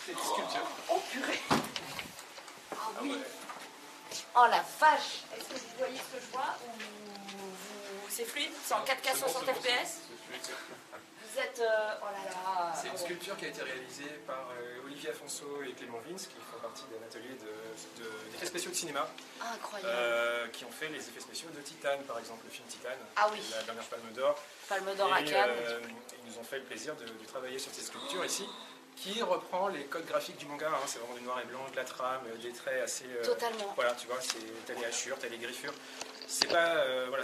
C'est une sculpture. Oh purée. Ah oui. Oh la vache. Est-ce que vous voyez ce que je vois ou c'est fluide? C'est en 4K 60 FPS? Vous êtes... oh là là. C'est une sculpture qui a été réalisée par Olivier Afonso et Clément Vince, qui font partie d'un atelier d'effets spéciaux de cinéma. Ah, incroyable. Qui ont fait les effets spéciaux de Titane, par exemple, le film Titane. Ah oui. La dernière Palme d'Or. Palme d'Or à Cannes. Ils nous ont fait le plaisir de travailler sur ces sculptures ici, qui reprend les codes graphiques du manga. Hein. C'est vraiment du noir et blanc, de la trame, des traits assez... Totalement. Voilà, tu vois, t'as les hachures, t'as les griffures. C'est pas... voilà,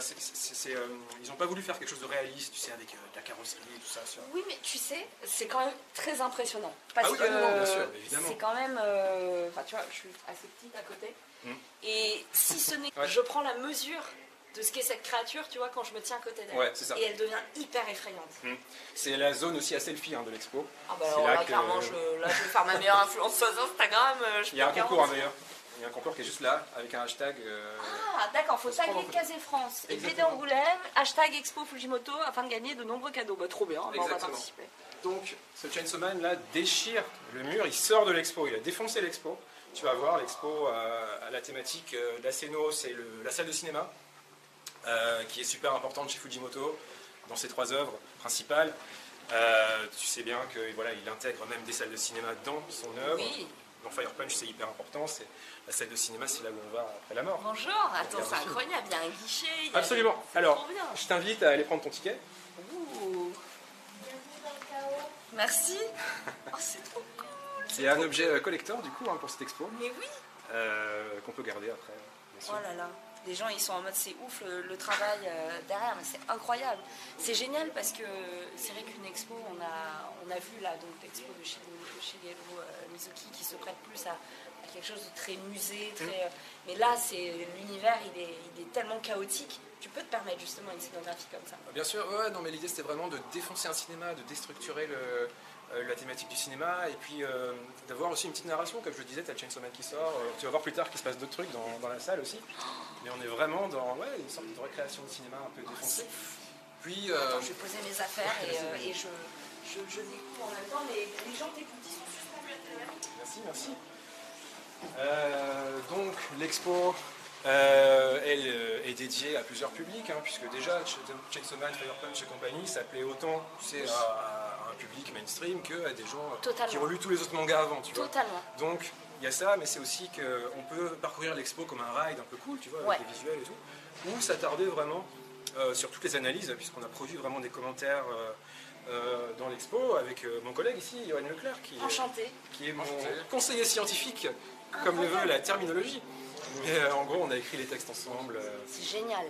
ils n'ont pas voulu faire quelque chose de réaliste, tu sais, avec de la carrosserie et tout ça. Oui, mais tu sais, c'est quand même très impressionnant. Parce oui, que non, bien sûr, évidemment. c'est quand même... Enfin, tu vois, je suis assez petite à côté. Et si ce n'est que je prends la mesure de ce qu'est cette créature, tu vois, quand je me tiens à côté d'elle. Ouais, c'est ça. Et elle devient hyper effrayante. C'est la zone aussi à selfie de l'expo. Ah bah alors là, clairement, je vais faire ma meilleure influenceuse Instagram. Il y a un concours d'ailleurs. Il y a un concours qui est juste là, avec un hashtag. Ah d'accord, faut taguer Casé France et BD Angoulême, hashtag Expo Fujimoto, afin de gagner de nombreux cadeaux. Bah trop bien, on va participer. Donc, ce Chainsaw Man là déchire le mur, il sort de l'expo, il a défoncé l'expo. Tu vas voir, l'expo à la thématique d'Aseno, c'est la salle de cinéma, qui est super importante chez Fujimoto, dans ses 3 œuvres principales. Tu sais bien qu'il voilà, il intègre même des salles de cinéma dans son œuvre. Oui. Dans Fire Punch, c'est hyper important. La salle de cinéma, c'est là où on va après la mort. Bonjour, attends, c'est incroyable, il y a un guichet. Absolument. Alors, je t'invite à aller prendre ton ticket. Ouh. Merci. Oh, c'est trop cool. C'est un objet collector, du coup, pour cette expo. Mais oui. Qu'on peut garder après, bien sûr. Oh là là. Les gens, ils sont en mode, c'est ouf le travail derrière, mais c'est incroyable. C'est génial parce que c'est vrai qu'une expo, on a vu là, donc l'expo de Shigeru Mizuki qui se prête plus à quelque chose de très musée, très, mais là, l'univers, il est tellement chaotique. Tu peux te permettre justement une scénographie comme ça. Bien sûr, ouais, non, mais l'idée c'était vraiment de défoncer un cinéma, de déstructurer la thématique du cinéma, et puis d'avoir aussi une petite narration, comme je le disais, t'as Chainsaw Man qui sort, tu vas voir plus tard qu'il se passe d'autres trucs dans la salle aussi, mais on est vraiment dans une sorte de recréation de cinéma un peu défoncée. Puis, attends, je vais poser mes affaires et je découvre en même temps, mais les gens t'écoutent, ils sont super. Merci. Donc l'expo, elle est dédiée à plusieurs publics, puisque déjà Chainsaw Man, Fire Punch et compagnie s'appelait autant, tu sais, à un public mainstream qu'à des gens qui ont lu tous les autres mangas avant, tu vois. Totalement. Donc il y a ça, mais c'est aussi qu'on peut parcourir l'expo comme un ride un peu cool, tu vois, avec des visuels et tout, ou s'attarder vraiment sur toutes les analyses, puisqu'on a produit vraiment des commentaires dans l'expo avec mon collègue ici, Johan Leclerc, qui est mon conseiller scientifique, comme le veut la terminologie. Mais en gros, on a écrit les textes ensemble. C'est génial.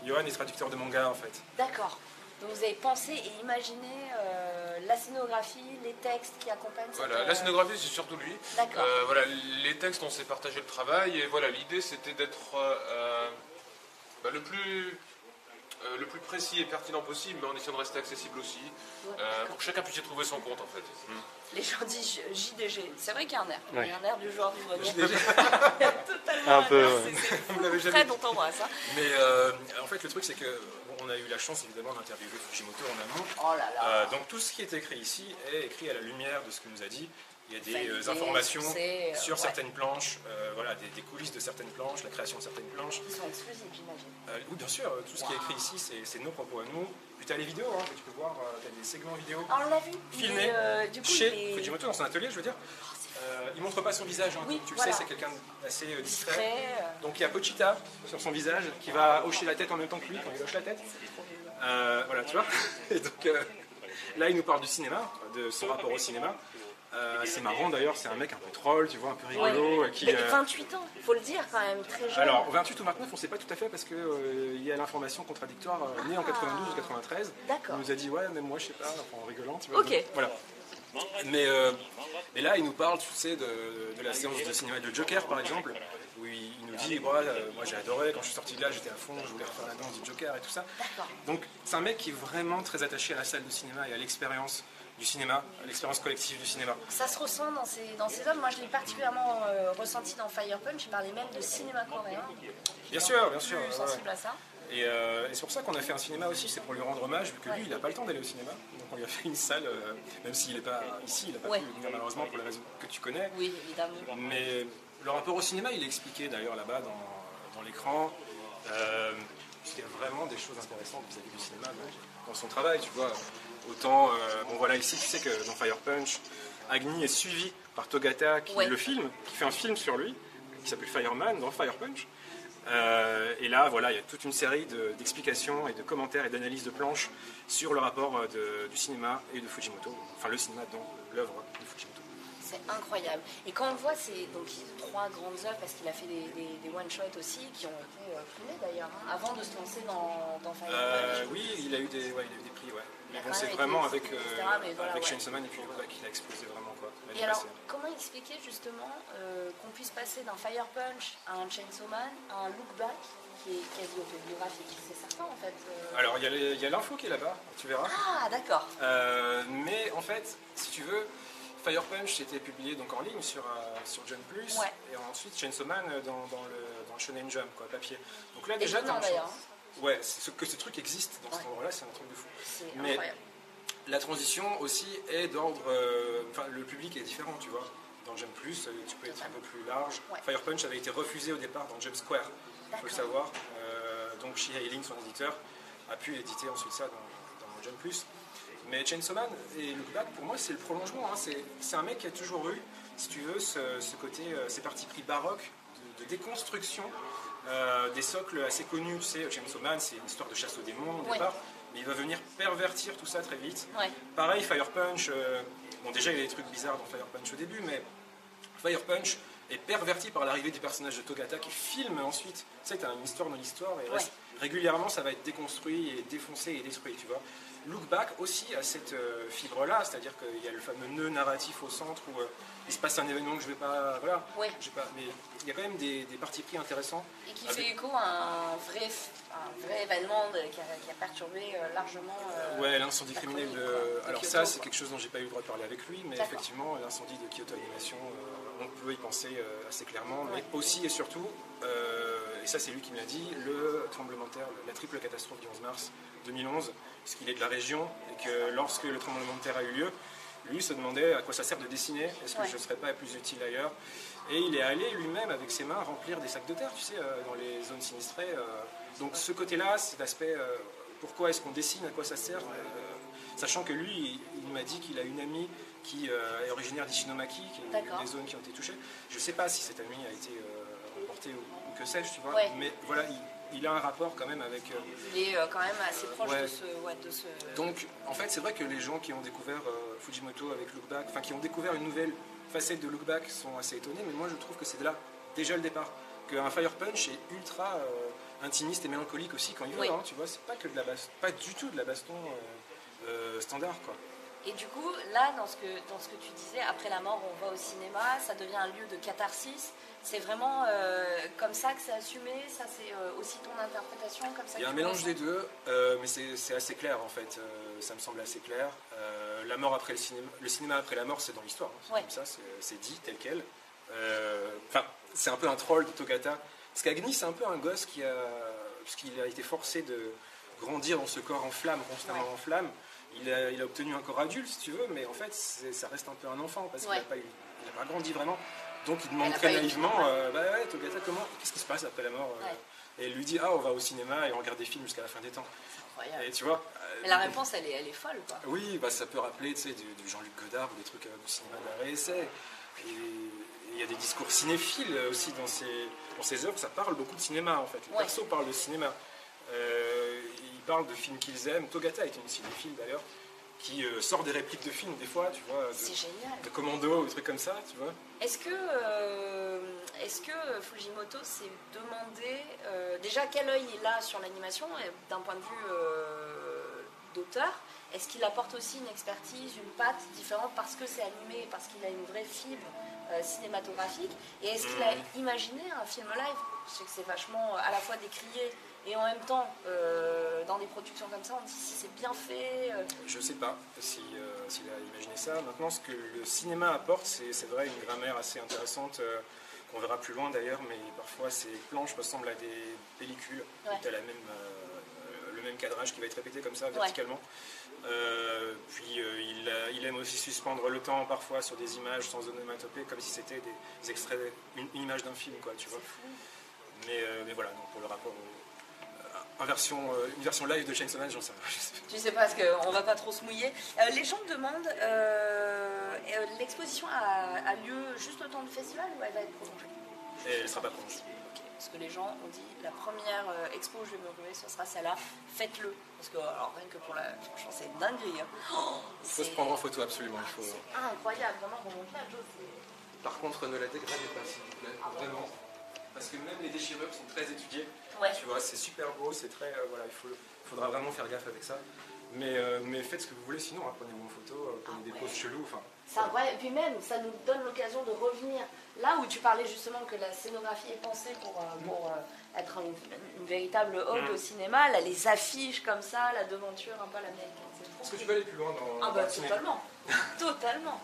Johan est traducteur de manga en fait. D'accord. Donc vous avez pensé et imaginé la scénographie, les textes qui accompagnent cette... Voilà, la scénographie c'est surtout lui. D'accord. Voilà, les textes on s'est partagé le travail et voilà, l'idée c'était d'être le plus précis et pertinent possible, mais en essayant de rester accessible aussi, pour que chacun puisse y trouver son compte en fait. Les gens disent JDG, c'est vrai qu'il y a un air, il y a un air du joueur du bonnet. JDG. Totalement un peu, c'est très dont on voit ça. Mais en fait le truc c'est que on a eu la chance évidemment d'interviewer Fujimoto en amont. Oh là là. Donc tout ce qui est écrit ici est écrit à la lumière de ce qu'il nous a dit. Il y a des informations sur certaines planches, voilà, des coulisses de certaines planches, la création de certaines planches. Ils sont exclusifs, j'imagine. Oui, bien sûr, tout ce qui est écrit ici, c'est nos propos à nous. Puis tu as les vidéos, que tu peux voir, tu as des segments vidéo on l'a vu filmés chez Fujimoto, dans son atelier, je veux dire. Il ne montre pas son visage, comme tu le sais, c'est quelqu'un d'assez discret. Donc il y a Pochita sur son visage qui va hocher la tête en même temps que lui quand il hoche la tête. Voilà, tu vois. Et donc là, il nous parle du cinéma, de son rapport au cinéma. C'est marrant d'ailleurs, c'est un mec un peu troll, tu vois, un peu rigolo. Qui, mais 28 ans, il faut le dire quand même, très jeune. Alors, 28 ou 29, on ne sait pas tout à fait parce qu'il y a l'information contradictoire, né en 92 ou 93. D'accord. Il nous a dit, ouais, même moi je sais pas, en rigolant, tu vois. Ok. Voilà. Mais là, il nous parle, tu sais, de la séance de cinéma de Joker par exemple, où il nous dit, moi j'ai adoré, quand je suis sorti de là, j'étais à fond, je voulais refaire la danse du Joker et tout ça. Donc, c'est un mec qui est vraiment très attaché à la salle de cinéma et à l'expérience du cinéma, l'expérience collective du cinéma. Ça se ressent dans ces œuvres. Moi, je l'ai particulièrement ressenti dans Fire Punch. Il parlait même de cinéma coréen. Bien sûr, bien sûr. Sensible à ça. Et c'est pour ça qu'on a fait un cinéma aussi, c'est pour lui rendre hommage, vu que lui, il n'a pas le temps d'aller au cinéma. Donc on lui a fait une salle, même s'il n'est pas ici, il n'a pas pu venir malheureusement pour les raisons que tu connais. Oui, évidemment. Mais le rapport au cinéma, il est expliqué d'ailleurs là-bas dans l'écran. Il y a vraiment des choses intéressantes vis-à-vis du cinéma dans son travail, tu vois. Autant, bon voilà, ici tu sais que dans Fire Punch, Agni est suivi par Togata qui le filme, qui fait un film sur lui, qui s'appelle Fireman dans Fire Punch. Et là, voilà, il y a toute une série d'explications et de commentaires et d'analyses de planches sur le rapport du cinéma et de Fujimoto, enfin le cinéma dans l'œuvre de Fujimoto. C'est incroyable. Et quand on voit ces donc, 3 grandes œuvres, parce qu'il a fait des one-shots aussi, qui ont été primés d'ailleurs, hein, avant de se lancer dans Fire Punch. Oui, il a eu des prix, ouais. Mais bon, c'est été, vraiment avec, voilà, avec Chainsaw Man et puis qu'il a explosé vraiment, quoi. Et alors, comment expliquer justement qu'on puisse passer d'un Fire Punch à un Chainsaw Man, à un Look Back qui est quasi autobiographique? C'est certain en fait. Alors, il y a l'info qui est là-bas, tu verras. Ah, d'accord. Mais en fait, si tu veux, Fire Punch était publié donc en ligne sur Jump Plus, et ensuite Chainsaw Man dans le Shonen Jump, quoi, papier. Donc là, déjà, t'as un choix. Ouais, que ce truc existe dans cet endroit-là, c'est un truc de fou. C'est mais incroyable. La transition aussi est d'ordre. Enfin, le public est différent, tu vois. Dans Jump Plus, tu peux être un peu plus large. Fire Punch avait été refusé au départ dans Jump Square, il faut le savoir. Donc Shihei Lin, son éditeur, a pu éditer ensuite ça dans Jump Plus. Mais Chainsaw Man et Look Back, pour moi, c'est le prolongement. Hein. C'est un mec qui a toujours eu, si tu veux, ce côté, ces partis pris baroques de déconstruction des socles assez connus. Tu sais, Chainsaw Man, c'est une histoire de chasse aux démons au départ, mais il va venir pervertir tout ça très vite. Pareil, Fire Punch, bon, déjà, il y a des trucs bizarres dans Fire Punch au début, mais Fire Punch est perverti par l'arrivée du personnage de Togata qui filme ensuite. Tu sais, tu as une histoire dans l'histoire et régulièrement, ça va être déconstruit et défoncé et détruit, tu vois. Look Back aussi a cette fibre-là, c'est-à-dire qu'il y a le fameux nœud narratif au centre où il se passe un événement que je ne vais pas... Voilà, mais il y a quand même des partis pris intéressants. Et qui fait écho à un vrai événement qui a perturbé largement... ouais, l'incendie criminel de... Alors ça, c'est quelque chose dont j'ai pas eu le droit de parler avec lui, mais effectivement, l'incendie de Kyoto Animation, on peut y penser assez clairement, mais aussi et surtout, et ça c'est lui qui me l'a dit, le tremblement de terre, la triple catastrophe du 11 mars 2011, puisqu'il est de la région, et que lorsque le tremblement de terre a eu lieu, lui se demandait à quoi ça sert de dessiner, est-ce que je ne serais pas plus utile ailleurs. Et il est allé lui-même avec ses mains remplir des sacs de terre, tu sais, dans les zones sinistrées. Donc ce côté-là, cet aspect, pourquoi est-ce qu'on dessine, à quoi ça sert, sachant que lui, il m'a dit qu'il a une amie qui est originaire d'Ishinomaki, qui est une des zones qui ont été touchées. Je ne sais pas si cette amie a été emportée ou que sais-je, tu vois, mais voilà, il a un rapport quand même avec... Il est quand même assez proche de ce... Donc, en fait, c'est vrai que les gens qui ont découvert Fujimoto avec Look Back, enfin qui ont découvert une nouvelle facette de Look Back sont assez étonnés, mais moi je trouve que c'est de là, déjà le départ, qu'un Fire Punch est ultra intimiste et mélancolique aussi quand il veut, hein, tu vois, c'est pas que de la pas du tout de la baston standard, quoi. Et du coup, là, dans ce que tu disais, après la mort, on va au cinéma, ça devient un lieu de catharsis. C'est vraiment comme ça que c'est assumé, ça c'est aussi ton interprétation comme ça. Il y a un mélange des deux, mais c'est assez clair en fait, ça me semble assez clair. La mort après le cinéma après la mort, c'est dans l'histoire, hein. C'est comme ça, c'est dit tel quel. Enfin, c'est un peu un troll de Togata. Parce qu'Agni, c'est un peu un gosse puisqu'il a été forcé de grandir dans ce corps en flammes, constamment en flammes. Il a obtenu un corps adulte, si tu veux, mais en fait, ça reste un peu un enfant, parce qu'il n'a pas grandi vraiment. Donc il demande très naïvement, Togata, qu'est-ce qui se passe après la mort Et il lui dit, on va au cinéma et on regarde des films jusqu'à la fin des temps. C'est incroyable. Et tu vois, mais la réponse, elle est folle, quoi. Oui, ça peut rappeler, tu sais, du Jean-Luc Godard ou des trucs du cinéma d'arrêt essai. Et il y a des discours cinéphiles aussi dans ces œuvres, ça parle beaucoup de cinéma, en fait. Les persos parlent de cinéma. Ils parlent de films qu'ils aiment. Togata est une cinéphile, d'ailleurs, qui sort des répliques de films, des fois, tu vois, de Commando ou des trucs comme ça, tu vois. Est-ce que Fujimoto s'est demandé déjà quel œil il a sur l'animation d'un point de vue d'auteur? Est-ce qu'il apporte aussi une expertise, une patte différente parce que c'est animé, parce qu'il a une vraie fibre cinématographique? Et est-ce qu'il a imaginé un film live? Je sais que c'est vachement à la fois décrié et en même temps, dans des productions comme ça, on dit si c'est bien fait. Je ne sais pas s'il a imaginé ça. Maintenant, ce que le cinéma apporte, c'est vrai une grammaire assez intéressante. qu'on verra plus loin d'ailleurs, mais parfois ces planches ressemblent à des pellicules. Ouais. Tu as le même cadrage qui va être répété comme ça verticalement. Puis il aime aussi suspendre le temps parfois sur des images sans onomatopée, comme si c'était des extraits, une image d'un film, quoi, tu vois. Mais voilà, donc pour le rapport une version live de Chainsaw Man, j'en sais rien. Tu sais pas, parce qu'on va pas trop se mouiller. Les gens me demandent, l'exposition a lieu juste au temps du festival ou elle va être prolongée? Et elle ne sera pas prolongée. Okay. Parce que les gens ont dit, la première expo où je vais me ruer, ce sera celle-là, faites-le. Parce que, alors rien que pour la... Franchement, c'est dinguerie. Hein. Il faut se prendre en photo, absolument. C'est incroyable, vraiment, remontage. Par contre, ne la dégradez pas, s'il vous plaît, vraiment. Parce que même les déchirures sont très étudiées. Ouais. Tu vois, c'est super beau, c'est très... voilà, il faudra vraiment faire gaffe avec ça. Mais faites ce que vous voulez, sinon, hein, prenez-vous en photo, prenez des poses cheloues. C'est incroyable. Et puis même, ça nous donne l'occasion de revenir là où tu parlais justement que la scénographie est pensée pour être une véritable ode au cinéma. Là, les affiches comme ça, la devanture un peu à l'américaine. Est-ce que tu veux aller plus loin dans bah totalement. Totalement.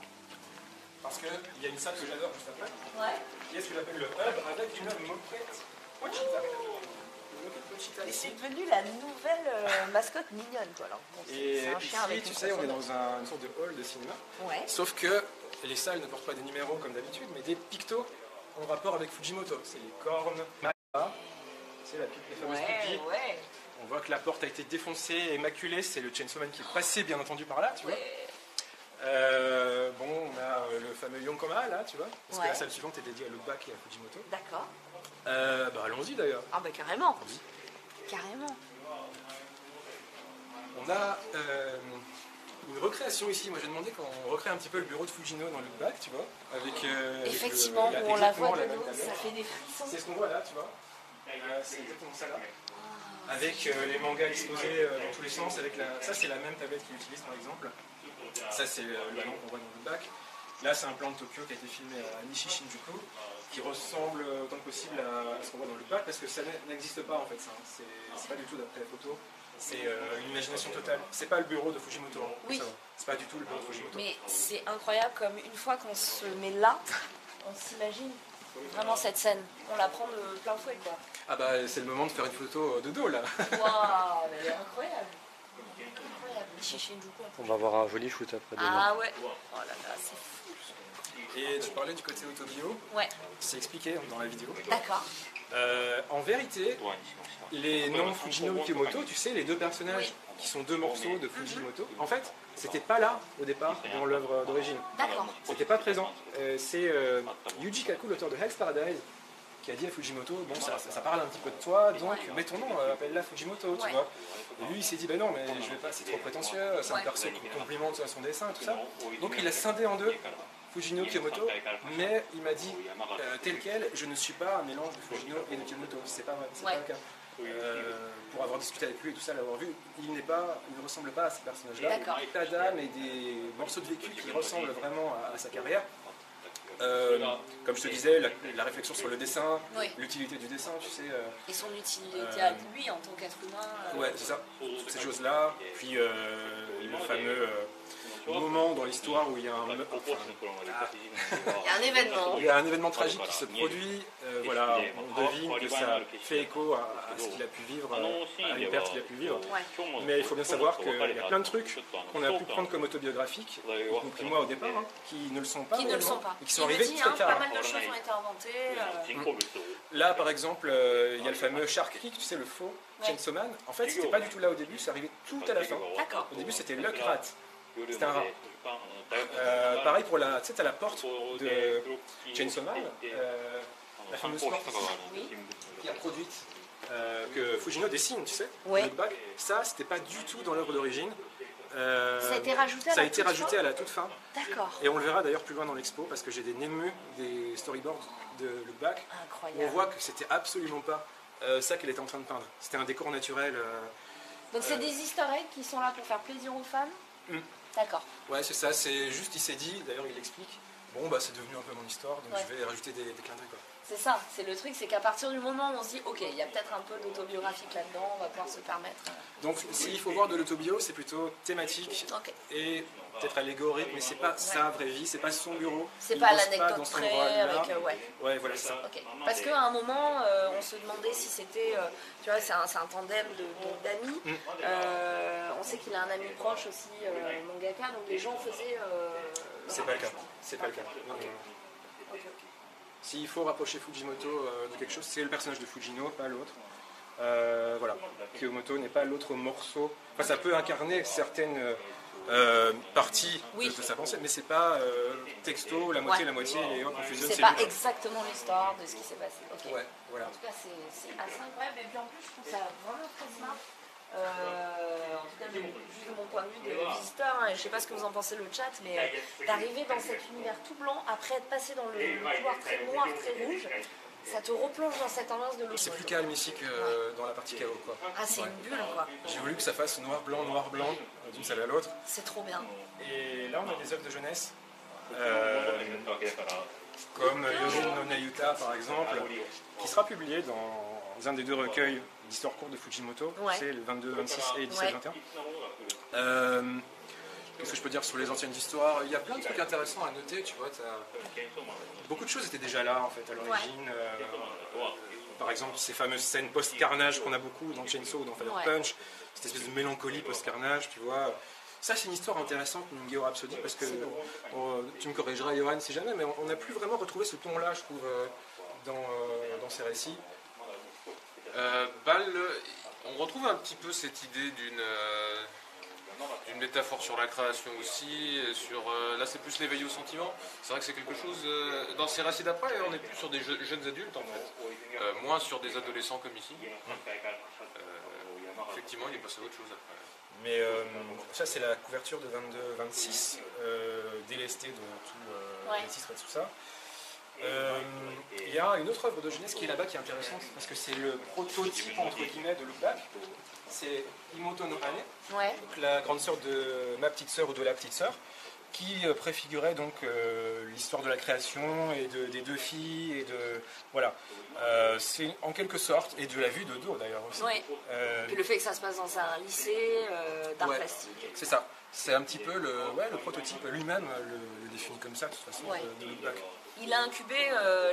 Parce qu'il y a une salle que j'adore juste après. Ouais. Qui est ce que j'appelle le hub avec une moquette Pochita. Et c'est devenu la nouvelle mascotte mignonne, quoi. Alors, bon, et un chien ici, avec tu une sais, on est consonne. dans une sorte de hall de cinéma. Ouais. Sauf que les salles ne portent pas des numéros comme d'habitude, mais des pictos en rapport avec Fujimoto. C'est les cornes, c'est les fameuses pipis. Ouais. On voit que la porte a été défoncée et maculée. C'est le Chainsaw Man qui est passé, bien entendu, par là, tu vois. Bon, on a le fameux Yonkoma, là, tu vois. Parce que la salle suivante est dédiée à Lookback et à Fujimoto. D'accord. Bah, allons-y, d'ailleurs. Ah bah carrément. Carrément. On a une recréation ici. Moi, j'ai demandé qu'on recrée un petit peu le bureau de Fujino dans Lookback, tu vois. Effectivement, avec on la exactement voit de même dos, tablette. ça fait des frissons. C'est ce qu'on voit là, tu vois. C'est exactement ça là. Avec les mangas exposés dans tous les sens. Ça, c'est la même tablette qu'il utilise, par exemple. Ça, c'est le ballon qu'on voit dans Lookback. Là, c'est un plan de Tokyo qui a été filmé à Nishi Shinjuku, qui ressemble autant que possible à ce qu'on voit dans Lookback, parce que ça n'existe pas en fait. C'est pas du tout d'après la photo. C'est une imagination totale. C'est pas le bureau de Fujimoto. Hein, oui. C'est pas du tout le bureau de Fujimoto. Mais c'est incroyable comme une fois qu'on se met là, on s'imagine vraiment cette scène. On la prend de plein fouet, quoi. Ah bah c'est le moment de faire une photo de dos là. Waouh, elle est incroyable. Incroyable. Nishi Shinjuku. On va avoir un joli shoot après demain. Ah ouais. Oh là là, c'est fou. Et tu parlais du côté autobio. Ouais. C'est expliqué dans la vidéo. D'accord. En vérité, les noms Fujino Mikimoto, tu sais, les deux personnages qui sont deux morceaux de Fujimoto, en fait, c'était pas là au départ dans l'œuvre d'origine. D'accord. C'était pas présent. C'est Yuji Kaku, l'auteur de Hell's Paradise, qui a dit à Fujimoto, bon, ça parle un petit peu de toi, donc mets ton nom, appelle-la Fujimoto, tu vois. Et lui, il s'est dit, ben non, mais je vais pas, c'est trop prétentieux, c'est un perso qui complimente son dessin, tout ça. Donc il a scindé en deux Fujino Kiyomoto, mais il m'a dit tel quel, je ne suis pas un mélange de Fujino et de Kiyomoto, c'est pas le cas. Pour avoir discuté avec lui et tout ça, l'avoir vu, il ne ressemble pas à ces personnages-là. Il a d'âme et des morceaux de vécu qui ressemblent vraiment à sa carrière. Comme je te disais, la réflexion sur le dessin, l'utilité du dessin, tu sais. Et son utilité à lui en tant qu'être humain. Ouais, c'est ça, toutes ces choses-là. Puis le fameux moment dans l'histoire où il y a un événement. Il y a un événement tragique qui se produit. Voilà, on devine que ça fait écho à ce qu'il a pu vivre, à une perte qu'il a pu vivre. Mais il faut bien savoir qu'il y a plein de trucs qu'on a pu prendre comme autobiographiques, y compris moi au départ, hein, qui ne le sont pas. Qui ne le sont pas. Et qui sont arrivés très tard. Pas mal de choses ont été inventées. Là, par exemple, il y a le fameux Shark Creek, tu sais, le faux Chainsaw Man. En fait, c'était pas du tout là au début, c'est arrivé tout à la fin. D'accord. Au début, c'était Luck Rat. C'était un rat. Pareil pour la, tu sais, t'as la porte de Chainsaw Man, la fameuse porte qui a produite, que Fujino dessine, tu sais, le bac. Ça, c'était pas du tout dans l'œuvre d'origine. Ça a été rajouté ça a été rajouté à la toute fin. D'accord. Et on le verra d'ailleurs plus loin dans l'expo parce que j'ai des Nemu, des storyboards de Look Back. Incroyable. Où on voit que c'était absolument pas ça qu'elle était en train de peindre. C'était un décor naturel. Donc c'est des easter eggs qui sont là pour faire plaisir aux fans. D'accord. Ouais, c'est ça. C'est juste, il s'est dit, d'ailleurs il l'explique, bon bah c'est devenu un peu mon histoire, donc je vais rajouter des clins d'œil quoi. C'est ça, c'est le truc, c'est qu'à partir du moment où on se dit ok, il y a peut-être un peu d'autobiographique là-dedans, on va pouvoir se permettre. Donc s'il faut voir de l'autobio, c'est plutôt thématique et peut-être allégorique, mais c'est pas sa vraie vie, c'est pas son bureau. C'est Il pas bosse l'anecdote dans son près endroit-là. avec... Ouais, voilà, c'est ça. Ok. Parce qu'à un moment, on se demandait si c'était... tu vois, c'est un tandem d'amis. On sait qu'il a un ami proche aussi, mangaka, donc les gens faisaient... C'est pas le cas. C'est pas le cas. Non, non, non. Ok. S'il faut rapprocher Fujimoto de quelque chose, c'est le personnage de Fujino, pas l'autre. Voilà. Kiyomoto n'est pas l'autre morceau. Enfin, ça peut incarner certaines parties de sa pensée, mais c'est pas texto, la moitié, et hop, on fusionne. C'est pas exactement l'histoire de ce qui s'est passé. Okay. Ouais, voilà. En tout cas, c'est assez incroyable. Et puis en plus, je trouve ça vraiment très smart. En tout cas, juste de mon point de vue de visiteur, hein, et je sais pas ce que vous en pensez le chat, mais d'arriver dans cet univers tout blanc, après être passé dans le couloir très noir, très rouge, ça te replonge dans cette ambiance de l'eau. C'est plus calme ici que dans la partie chaos, quoi. Ah, c'est une bulle, quoi. J'ai voulu que ça fasse noir, blanc, d'une salle à l'autre. C'est trop bien. Et là, on a des œuvres de jeunesse, comme Yojin no Nayuta, par exemple, qui sera publié dans un des 2 recueils d'histoire courte de Fujimoto, c'est le 22, 26 et 17, 21. Qu'est-ce que je peux dire sur les anciennes histoires? Il y a plein de trucs intéressants à noter, tu vois. Beaucoup de choses étaient déjà là, en fait, à l'origine. Par exemple, ces fameuses scènes post-carnage qu'on a beaucoup dans Chainsaw ou dans Fire Punch, cette espèce de mélancolie post-carnage, tu vois. Ça, c'est une histoire intéressante, Ningyo Rhapsody, parce que, tu me corrigeras, Johan, si jamais, mais on n'a plus vraiment retrouvé ce ton-là, je trouve, dans ces récits. On retrouve un petit peu cette idée d'une métaphore sur la création aussi, là c'est plus l'éveil au sentiment. C'est vrai que c'est quelque chose, dans ces récits d'après, on est plus sur des jeunes adultes en fait, moins sur des adolescents comme ici. Effectivement, il est passé à autre chose après. Mais ça c'est la couverture de 22-26, délestée de tous les titres et tout ça. Il y a une autre œuvre de jeunesse qui est là-bas qui est intéressante parce que c'est le prototype entre guillemets de Look Back. C'est Imoto no Ane, donc la grande sœur de ma petite sœur ou de la petite sœur, qui préfigurait donc l'histoire de la création et des 2 filles et de voilà. C'est en quelque sorte et de la vue de dos d'ailleurs aussi. Puis le fait que ça se passe dans un lycée d'art plastique. C'est ça. C'est un petit peu le prototype lui-même le définit comme ça de toute façon de Look Back. Il a incubé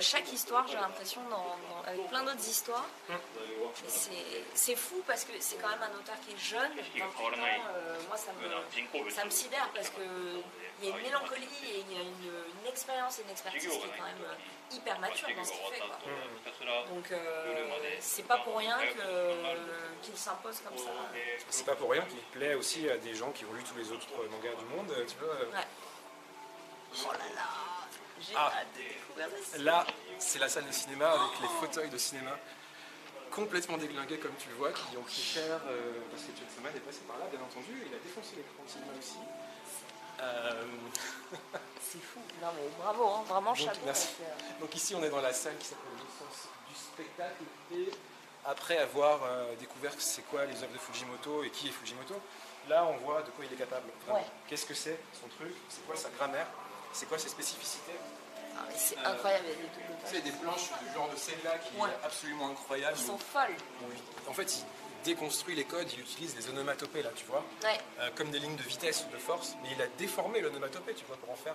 chaque histoire, j'ai l'impression, avec plein d'autres histoires. C'est fou parce que c'est quand même un auteur qui est jeune. 28 ans, moi, ça me sidère parce qu'il y a une mélancolie et il y a une expérience et une expertise qui est quand même hyper mature dans ce qu'il fait, quoi. Donc, c'est pas pour rien qu'il s'impose comme ça. C'est pas pour rien qu'il plaît aussi à des gens qui ont lu tous les autres mangas du monde, tu vois. Oh là là! J'ai hâte de découvrir ça. Là, c'est la salle de cinéma avec les fauteuils de cinéma complètement déglingués comme tu le vois, qui ont pris cher parce que Chainsaw Man est passé par là, bien entendu. Il a défoncé l'écran de cinéma aussi. C'est fou. Non mais bravo, hein, vraiment chapeau. Merci. Donc ici, on est dans la salle qui s'appelle l'essence du spectacle et après avoir découvert c'est quoi les œuvres de Fujimoto et qui est Fujimoto, là on voit de quoi il est capable. Qu'est-ce que c'est son truc, c'est quoi sa grammaire, c'est quoi ses spécificités. C'est incroyable, il y a des doubles pages. C'est des planches du genre de celle-là qui est absolument incroyable. Ils sont folles. Oui. En fait, il déconstruit les codes, il utilise les onomatopées là, tu vois, comme des lignes de vitesse ou de force, mais il a déformé l'onomatopée, tu vois, pour en faire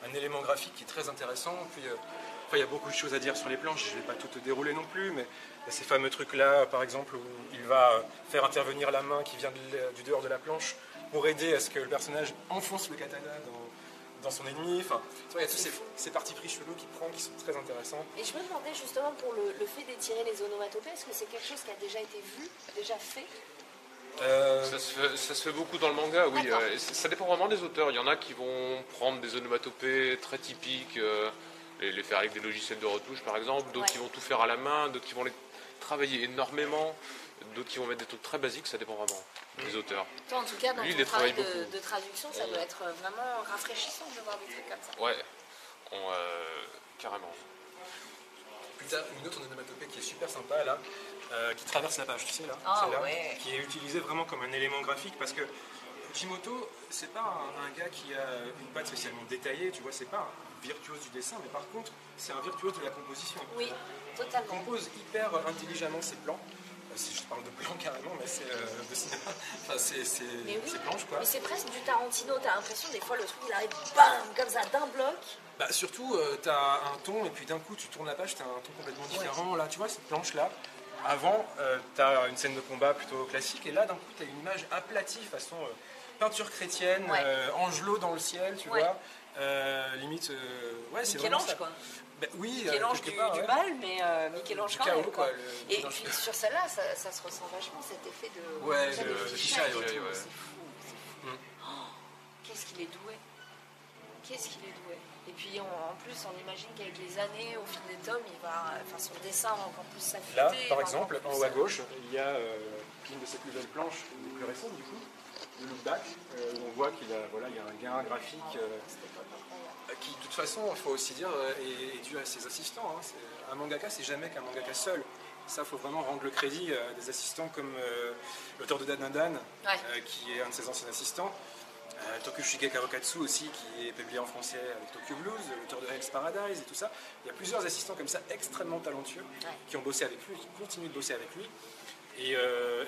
un élément graphique qui est très intéressant. Puis, il y a beaucoup de choses à dire sur les planches, je ne vais pas tout te dérouler non plus, mais il y a ces fameux trucs-là, par exemple, où il va faire intervenir la main qui vient du dehors de la planche pour aider à ce que le personnage enfonce le katana dans son ennemi. Enfin, tu vois, il y a tous ces partis pris chelous qu'il prend qui sont très intéressants. Et je me demandais justement pour le fait d'étirer les onomatopées, est-ce que c'est quelque chose qui a déjà été vu, déjà fait? Ça se fait beaucoup dans le manga, oui. Ça dépend vraiment des auteurs. Il y en a qui vont prendre des onomatopées très typiques, les faire avec des logiciels de retouche par exemple, d'autres qui vont tout faire à la main, d'autres qui vont les travailler énormément, d'autres qui vont mettre des trucs très basiques, ça dépend vraiment des auteurs. Toi en tout cas dans ton travail de traduction, ça doit être vraiment rafraîchissant de voir des trucs comme ça. Ouais, carrément. Plus tard, une autre onomatopée qui est super sympa là, qui traverse la page, tu sais là, qui est utilisée vraiment comme un élément graphique parce que Fujimoto, c'est pas un gars qui a une patte spécialement détaillée, tu vois, c'est pas un virtuose du dessin, mais par contre, c'est un virtuose de la composition. Oui, totalement. Il compose hyper intelligemment ses plans. Si je parle de plan carrément, mais c'est de cinéma. Enfin, c'est planche quoi. Mais c'est presque du Tarantino, t'as l'impression des fois le truc il arrive bam comme ça d'un bloc. Bah, surtout, t'as un ton et puis d'un coup tu tournes la page, t'as un ton complètement différent. Là, tu vois, cette planche-là, avant, t'as une scène de combat plutôt classique et là, d'un coup, t'as une image aplatie façon peinture chrétienne, angelot dans le ciel, tu vois. Limite, c'est vraiment ça. Quoi. Bah, oui, Michel-Ange du mal, mais Michel-Ange quand même. Quoi. Et puis sur celle-là, ça se ressent vachement cet effet de. Ouais, de fichaille. C'est fou. Qu'est-ce qu'il est doué. Et puis en plus, on imagine qu'avec les années, au fil des tomes, son dessin va encore plus s'affûter. Là, par exemple, en haut à gauche, il y a une de ses plus belles planches, une des plus récentes du coup, le look back, où on voit qu'il y a un gain graphique qui, de toute façon, il faut aussi dire, est dû à ses assistants. Hein. Un mangaka, c'est jamais qu'un mangaka seul. Ça, il faut vraiment rendre le crédit à des assistants comme l'auteur de Dandadan, qui est un de ses anciens assistants. Tokushiga Karokatsu aussi, qui est publié en français avec Tokyo Blues, l'auteur de Hell's Paradise et tout ça. Il y a plusieurs assistants comme ça extrêmement talentueux qui ont bossé avec lui, qui continuent de bosser avec lui. Et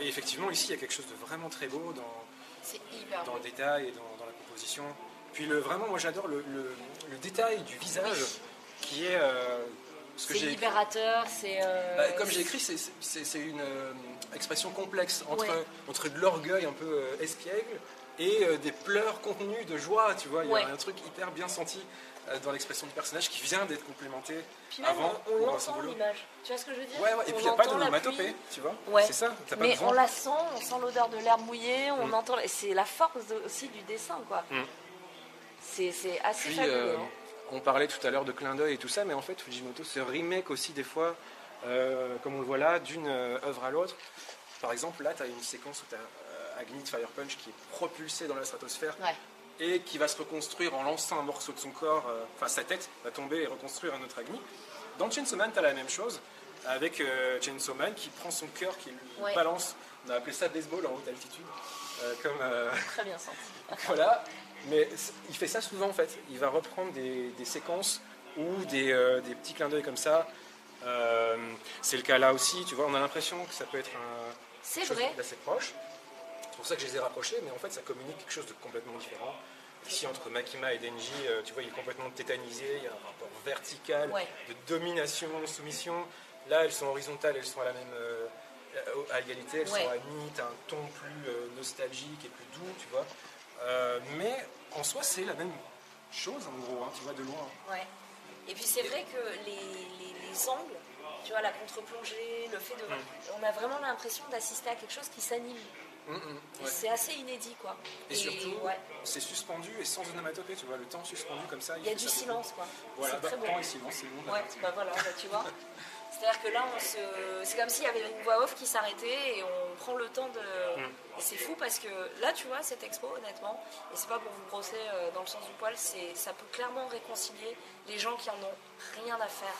effectivement, ici, il y a quelque chose de vraiment très beau dans le détail et dans la composition. Puis vraiment, moi j'adore le détail du visage qui est... c'est libérateur, c'est... comme j'ai écrit, c'est une expression complexe entre de l'orgueil un peu espiègle et des pleurs contenus de joie, tu vois. Il y a un truc hyper bien senti dans l'expression du personnage qui vient d'être complémenté avant. On l'entend l'image, tu vois ce que je veux dire? Et puis il n'y a pas d'onomatopée, tu vois. C'est ça, t'as pas mais besoin. on la sent, on sent l'odeur de l'herbe mouillée, on entend... Et c'est la force aussi du dessin, quoi. C'est assez fabuleux. On parlait tout à l'heure de clin d'œil et tout ça, mais en fait Fujimoto se remake aussi des fois, comme on le voit là, d'une œuvre à l'autre. Par exemple, là, tu as une séquence où tu as Agni de Fire Punch qui est propulsé dans la stratosphère et qui va se reconstruire en lançant un morceau de son corps, sa tête va tomber et reconstruire un autre Agni. Dans Chainsaw Man, tu as la même chose, avec Chainsaw Man qui prend son cœur, qui le balance. On a appelé ça baseball en haute altitude. Très bien senti. Voilà. Mais il fait ça souvent en fait. Il va reprendre des séquences ou des petits clins d'œil comme ça. C'est le cas là aussi. Tu vois, on a l'impression que ça peut être quelque chose d'assez proche. C'est pour ça que je les ai rapprochés, mais en fait ça communique quelque chose de complètement différent. Ici entre Makima et Denji, tu vois, il est complètement tétanisé. Il y a un rapport vertical de domination, soumission. Là, elles sont horizontales, elles sont à la même à égalité. Elles sont amies. T'as un ton plus nostalgique et plus doux, tu vois. Mais en soi, c'est la même chose en gros, tu vois, de loin. Et puis c'est vrai que les angles, tu vois, la contre-plongée, le fait de... On a vraiment l'impression d'assister à quelque chose qui s'anime. C'est assez inédit, quoi. Et surtout, c'est suspendu et sans onomatopée, tu vois, le temps suspendu comme ça. Il y a du silence, quoi. Voilà, c'est très beau. Temps et silence, c'est bon. Voilà, tu vois. C'est-à-dire que là, c'est comme s'il y avait une voix off qui s'arrêtait et on prend le temps de... Et c'est fou parce que là, tu vois, cette expo, honnêtement, et c'est pas pour vous brosser dans le sens du poil, ça peut clairement réconcilier les gens qui en ont rien à faire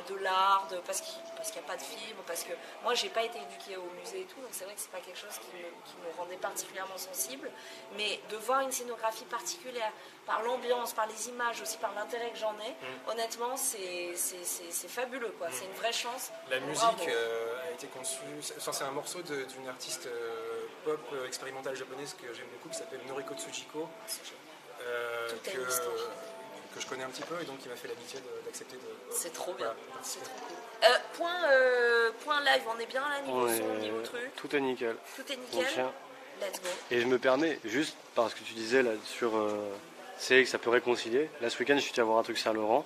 de l'art, parce qu'il n'y a pas de film, parce que moi, j'ai pas été éduquée au musée et tout, donc c'est vrai que c'est pas quelque chose qui me rendait particulièrement sensible, mais de voir une scénographie particulière, par l'ambiance, par les images, aussi par l'intérêt que j'en ai, honnêtement, c'est fabuleux, quoi. C'est une vraie chance. La musique a été conçue, c'est un morceau d'une artiste pop expérimentale japonaise que j'aime beaucoup, qui s'appelle Noriko Tsujiko, que je connais un petit peu et donc qui m'a fait l'amitié d'accepter de... C'est trop bien. C'est trop cool. Point live, on est bien là, niveau son, niveau truc. Tout est nickel. Tout est nickel. Let's go. Et je me permets, juste parce que tu disais là sur... c'est que ça peut réconcilier. Là, ce week-end, je suis allé voir un truc Saint-Laurent.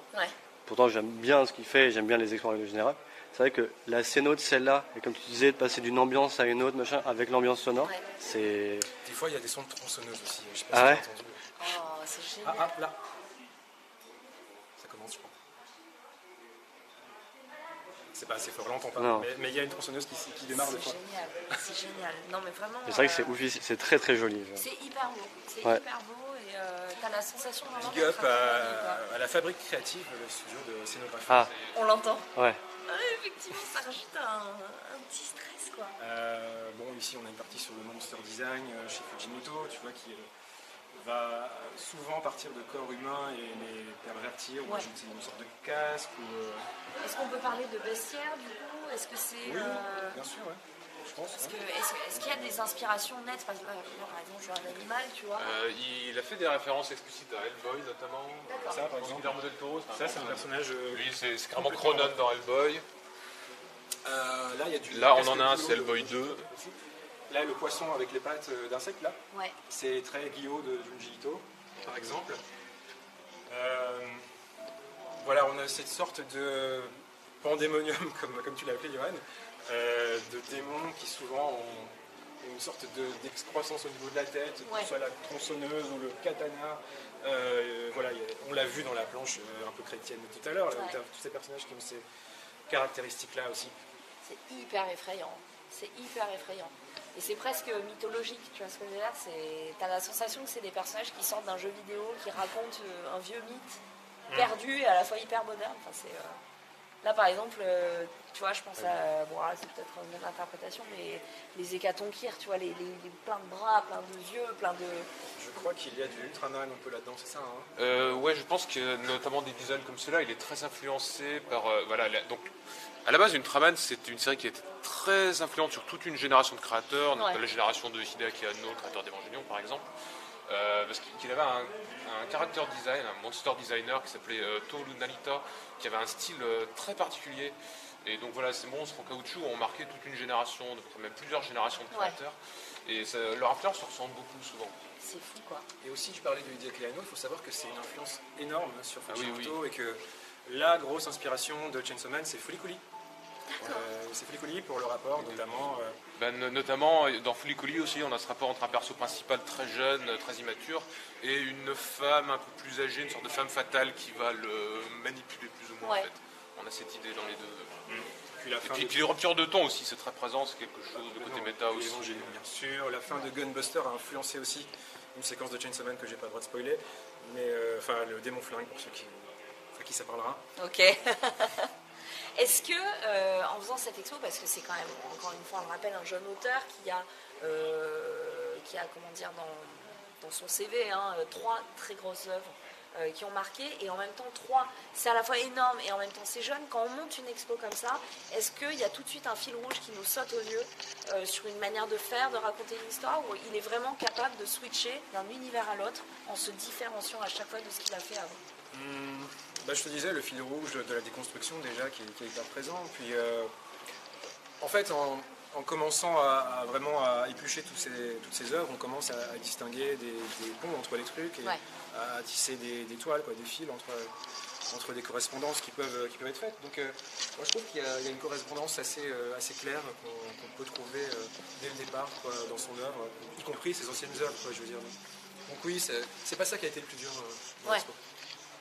Pourtant, j'aime bien ce qu'il fait et j'aime bien les explorations générales. C'est vrai que la scéno de celle-là, et comme tu disais, de passer d'une ambiance à une autre, machin, avec l'ambiance sonore, c'est... Des fois, il y a des sons de tronçonneuse aussi. Je sais pas si tu as entendu. Oh, c'est génial. Là. Ça commence, je crois. C'est pas assez fort, là on n'entend pas. Mais il y a une tronçonneuse qui démarre le fois. C'est génial. Non, mais vraiment. C'est vrai que c'est ouf, c'est très très joli. C'est hyper beau. C'est hyper beau et t'as la sensation vraiment. Big up à la Fabrique Créative, le studio de scénographie. On l'entend. Effectivement, ça rajoute un petit stress, quoi. Ici on a une partie sur le monster design chez Fujimoto, tu vois, qui va souvent partir de corps humains et les pervertir partir, ou ajouter une sorte de casque. Est-ce qu'on peut parler de bestiaire du coup? Est-ce que c'est... Oui, bien sûr, ouais. Je pense. Est-ce qu'il y a des inspirations nettes? Par exemple, je vois un animal, tu vois. Il a fait des références explicites à Hellboy notamment. Ça, par exemple. Guillermo del Toro, ça, c'est un personnage. Lui, c'est carrément Cronon dans Hellboy. Là, il y a du. Là, on en a un, c'est Hellboy 2. Là, le poisson avec les pattes d'insecte, là. Ouais. C'est très Guillaume de Junji Ito, par exemple. Voilà, on a cette sorte de pandémonium, comme tu l'as appelé, Johan, de démons qui souvent ont une sorte d'excroissance au niveau de la tête, que ce soit la tronçonneuse ou le katana. Voilà, on l'a vu dans la planche un peu chrétienne de tout à l'heure, où tu as tous ces personnages qui ont ces caractéristiques-là aussi. C'est hyper effrayant. C'est hyper effrayant. Et c'est presque mythologique, tu vois ce que je veux dire? T'as la sensation que c'est des personnages qui sortent d'un jeu vidéo, qui racontent un vieux mythe perdu et à la fois hyper moderne. Enfin, là, par exemple, tu vois, je pense à... Bon, là, c'est peut-être une interprétation, mais les hécatonkir, tu vois, les plein de bras, plein de yeux, plein de... Je crois qu'il y a du Ultraman un peu là-dedans, c'est ça, hein? Ouais, je pense que notamment des designs comme ceux-là, il est très influencé par... voilà, donc, à la base, Ultraman, c'est une série qui était très influente sur toute une génération de créateurs, donc la génération de Hideaki Anno, le créateur d'Evangelion, par exemple, parce qu'il avait un character design, un monster designer qui s'appelait Toru Narita, qui avait un style très particulier. Et donc voilà, ces monstres en caoutchouc ont marqué toute une génération, même plusieurs générations de créateurs. Et leur influence se ressemble beaucoup souvent. C'est fou, quoi. Et aussi, tu parlais de Hideaki Anno, il faut savoir que c'est une influence énorme sur Fujimoto et que la grosse inspiration de Chainsaw Man, c'est Fooly Cooly. C'est Fooly Cooly pour le rapport, notamment. Notamment, dans Fooly Cooly aussi, on a ce rapport entre un perso principal très jeune, très immature, et une femme un peu plus âgée, une sorte de femme fatale qui va le manipuler plus ou moins. En fait. On a cette idée dans les deux. Et puis les ruptures de ton aussi, c'est très présent, c'est quelque chose de côté méta aussi. Bien sûr, la fin de Gunbuster a influencé aussi une séquence de Chainsaw Man que j'ai pas le droit de spoiler, mais enfin le démon flingue pour ceux à qui ça parlera. Ok. Est-ce que, en faisant cette expo, parce que c'est quand même, encore une fois, on le rappelle, un jeune auteur qui a comment dire, dans son CV, 3 très grosses œuvres qui ont marqué, et en même temps 3, c'est à la fois énorme et en même temps c'est jeune. Quand on monte une expo comme ça, est-ce qu'il y a tout de suite un fil rouge qui nous saute aux yeux sur une manière de faire, de raconter une histoire, où il est vraiment capable de switcher d'un univers à l'autre en se différenciant à chaque fois de ce qu'il a fait avant? Je te disais, le fil rouge de la déconstruction déjà qui est hyper présent. Puis en fait, en commençant à vraiment à éplucher toutes ces œuvres, on commence à distinguer des ponts entre les trucs et à tisser des toiles, des fils entre des correspondances qui peuvent être faites. Donc moi je trouve qu'il y a une correspondance assez claire qu'on peut trouver dès le départ dans son œuvre, y compris ses anciennes œuvres, je veux dire. Donc oui, c'est pas ça qui a été le plus dur dans l'expo.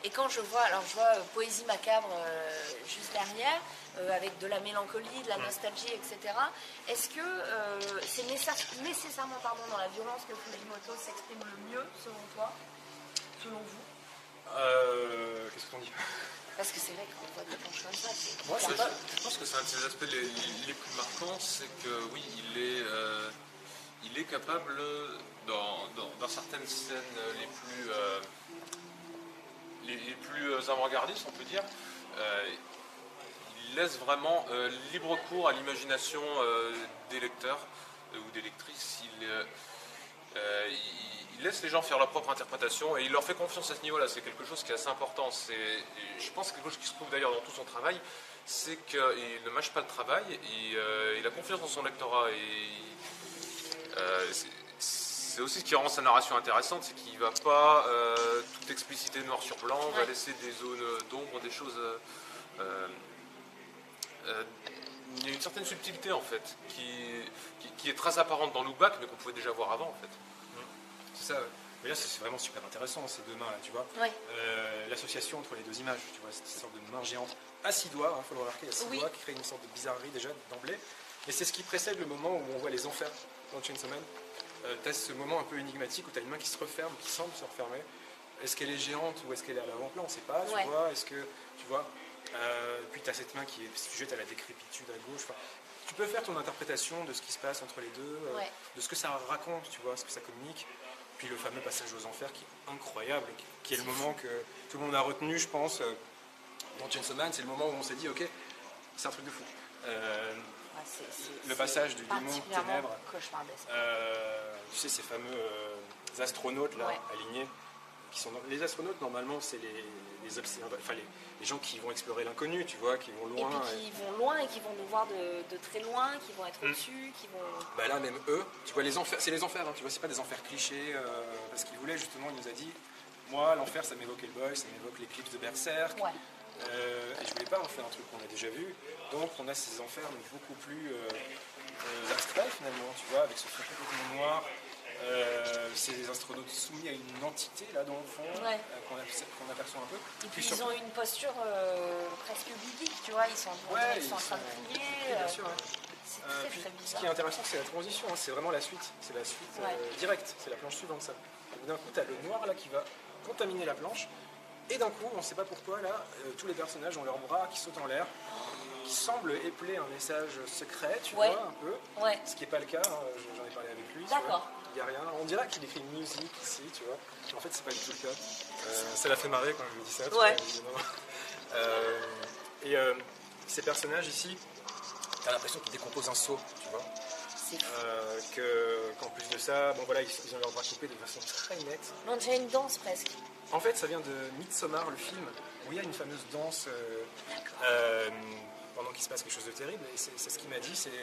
Et quand je vois Poésie macabre juste derrière, avec de la mélancolie, de la nostalgie, etc., est-ce que c'est nécessairement dans la violence que Fujimoto s'exprime le mieux, selon toi, selon vous? Qu'est-ce que t'en dis? Parce que c'est vrai qu'on voit des planches comme ça. Je pense que c'est un de ses aspects les plus marquants, c'est que oui, il est capable, dans certaines scènes les plus avant-gardistes, on peut dire, il laisse vraiment libre cours à l'imagination des lecteurs ou des lectrices. Il laisse les gens faire leur propre interprétation et il leur fait confiance à ce niveau-là. C'est quelque chose qui est assez important. Je pense que quelque chose qui se trouve d'ailleurs dans tout son travail, c'est qu'il ne mâche pas le travail, il a confiance dans son lectorat. C'est aussi ce qui rend sa narration intéressante, c'est qu'il ne va pas tout expliciter noir sur blanc, on va laisser des zones d'ombre, des choses... il y a une certaine subtilité en fait, qui est très apparente dans Look Back, mais qu'on pouvait déjà voir avant en fait. C'est ça, mais là c'est vraiment super intéressant ces deux mains là, tu vois. L'association entre les deux images, tu vois, cette sorte de main géante à 6 doigts, il faut le remarquer, à 6 doigts, qui crée une sorte de bizarrerie déjà d'emblée. Et c'est ce qui précède le moment où on voit les enfers dans Chainsaw Man. Tu as ce moment un peu énigmatique où tu as une main qui se referme, qui semble se refermer. Est-ce qu'elle est géante ou est-ce qu'elle est à l'avant-plan? On ne sait pas, tu vois. Est-ce que, tu vois, puis tu as cette main qui est sujette à la décrépitude à gauche. Enfin, tu peux faire ton interprétation de ce qui se passe entre les deux, de ce que ça raconte, tu vois, ce que ça communique. puis le fameux passage aux enfers qui est incroyable, qui est le moment que tout le monde a retenu, je pense, dans Chainsaw Man, c'est le moment où on s'est dit, ok, c'est un truc de fou. Le passage du démon ténèbres, tu sais, ces fameux astronautes là, alignés, qui sont les astronautes normalement c'est les gens qui vont explorer l'inconnu, tu vois, qui vont loin. Et puis qui vont loin et qui vont nous voir de très loin, qui vont être au-dessus, qui vont... Bah là même eux, tu vois, les enfers, c'est les enfers, hein, tu vois, c'est pas des enfers clichés, parce qu'il voulait justement, il nous a dit, moi l'enfer ça m'évoque Hellboy, ça m'évoque l'éclipse de Berserk, et je voulais pas en faire un truc qu'on a déjà vu, donc on a ces enfers mais beaucoup plus abstraits finalement, tu vois, avec ce fond complètement noir. C'est des astronautes soumis à une entité là dans le fond qu'on aperçoit un peu. Et puis ils ont une posture presque biblique, tu vois, ils sont en train de prier. Bien sûr, c'est très bizarre. Ce qui est intéressant, c'est la transition, hein, c'est vraiment la suite, c'est la suite directe, c'est la planche suivante ça. D'un coup, tu as le noir là qui va contaminer la planche, et d'un coup, on ne sait pas pourquoi, là, tous les personnages ont leurs bras qui sautent en l'air, qui semblent épeler un message secret, tu vois, un peu, ce qui n'est pas le cas, hein, j'en ai parlé avec lui. D'accord. Il n'y a rien. On dirait qu'il écrit une musique ici, tu vois. En fait, c'est pas du tout le cas. Ça l'a fait marrer quand je lui dis ça. Tu vois, ces personnages ici, t'as l'impression qu'ils décomposent un seau, tu vois. Qu'en plus de ça, bon voilà, ils ont leurs bras coupés de façon très nette. On dirait une danse presque. En fait, ça vient de Midsommar, le film, où il y a une fameuse danse pendant qu'il se passe quelque chose de terrible. Et c'est ce qu'il m'a dit, c'est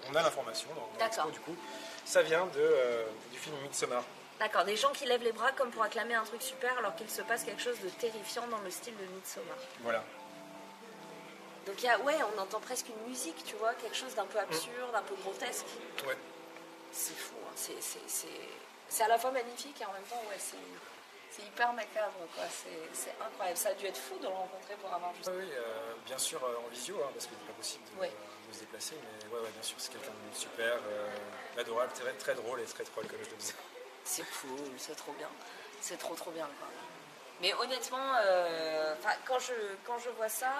on a l'information dans l'expo, du coup. Ça vient du film Midsommar. D'accord, des gens qui lèvent les bras comme pour acclamer un truc super alors qu'il se passe quelque chose de terrifiant dans le style de Midsommar. Voilà. Donc on entend presque une musique, tu vois, quelque chose d'un peu absurde, un peu grotesque. Ouais. C'est fou, hein. C'est à la fois magnifique et en même temps, c'est hyper macabre, quoi. C'est incroyable. Ça a dû être fou de le rencontrer pour avoir juste... Oui, bien sûr en visio, hein, parce qu'il n'est pas possible de se déplacer, mais bien sûr, c'est quelqu'un de super, adorable, très, très drôle et très troll, comme je le disais. C'est cool, c'est trop bien. C'est trop bien, quoi. Mais honnêtement, quand je vois ça,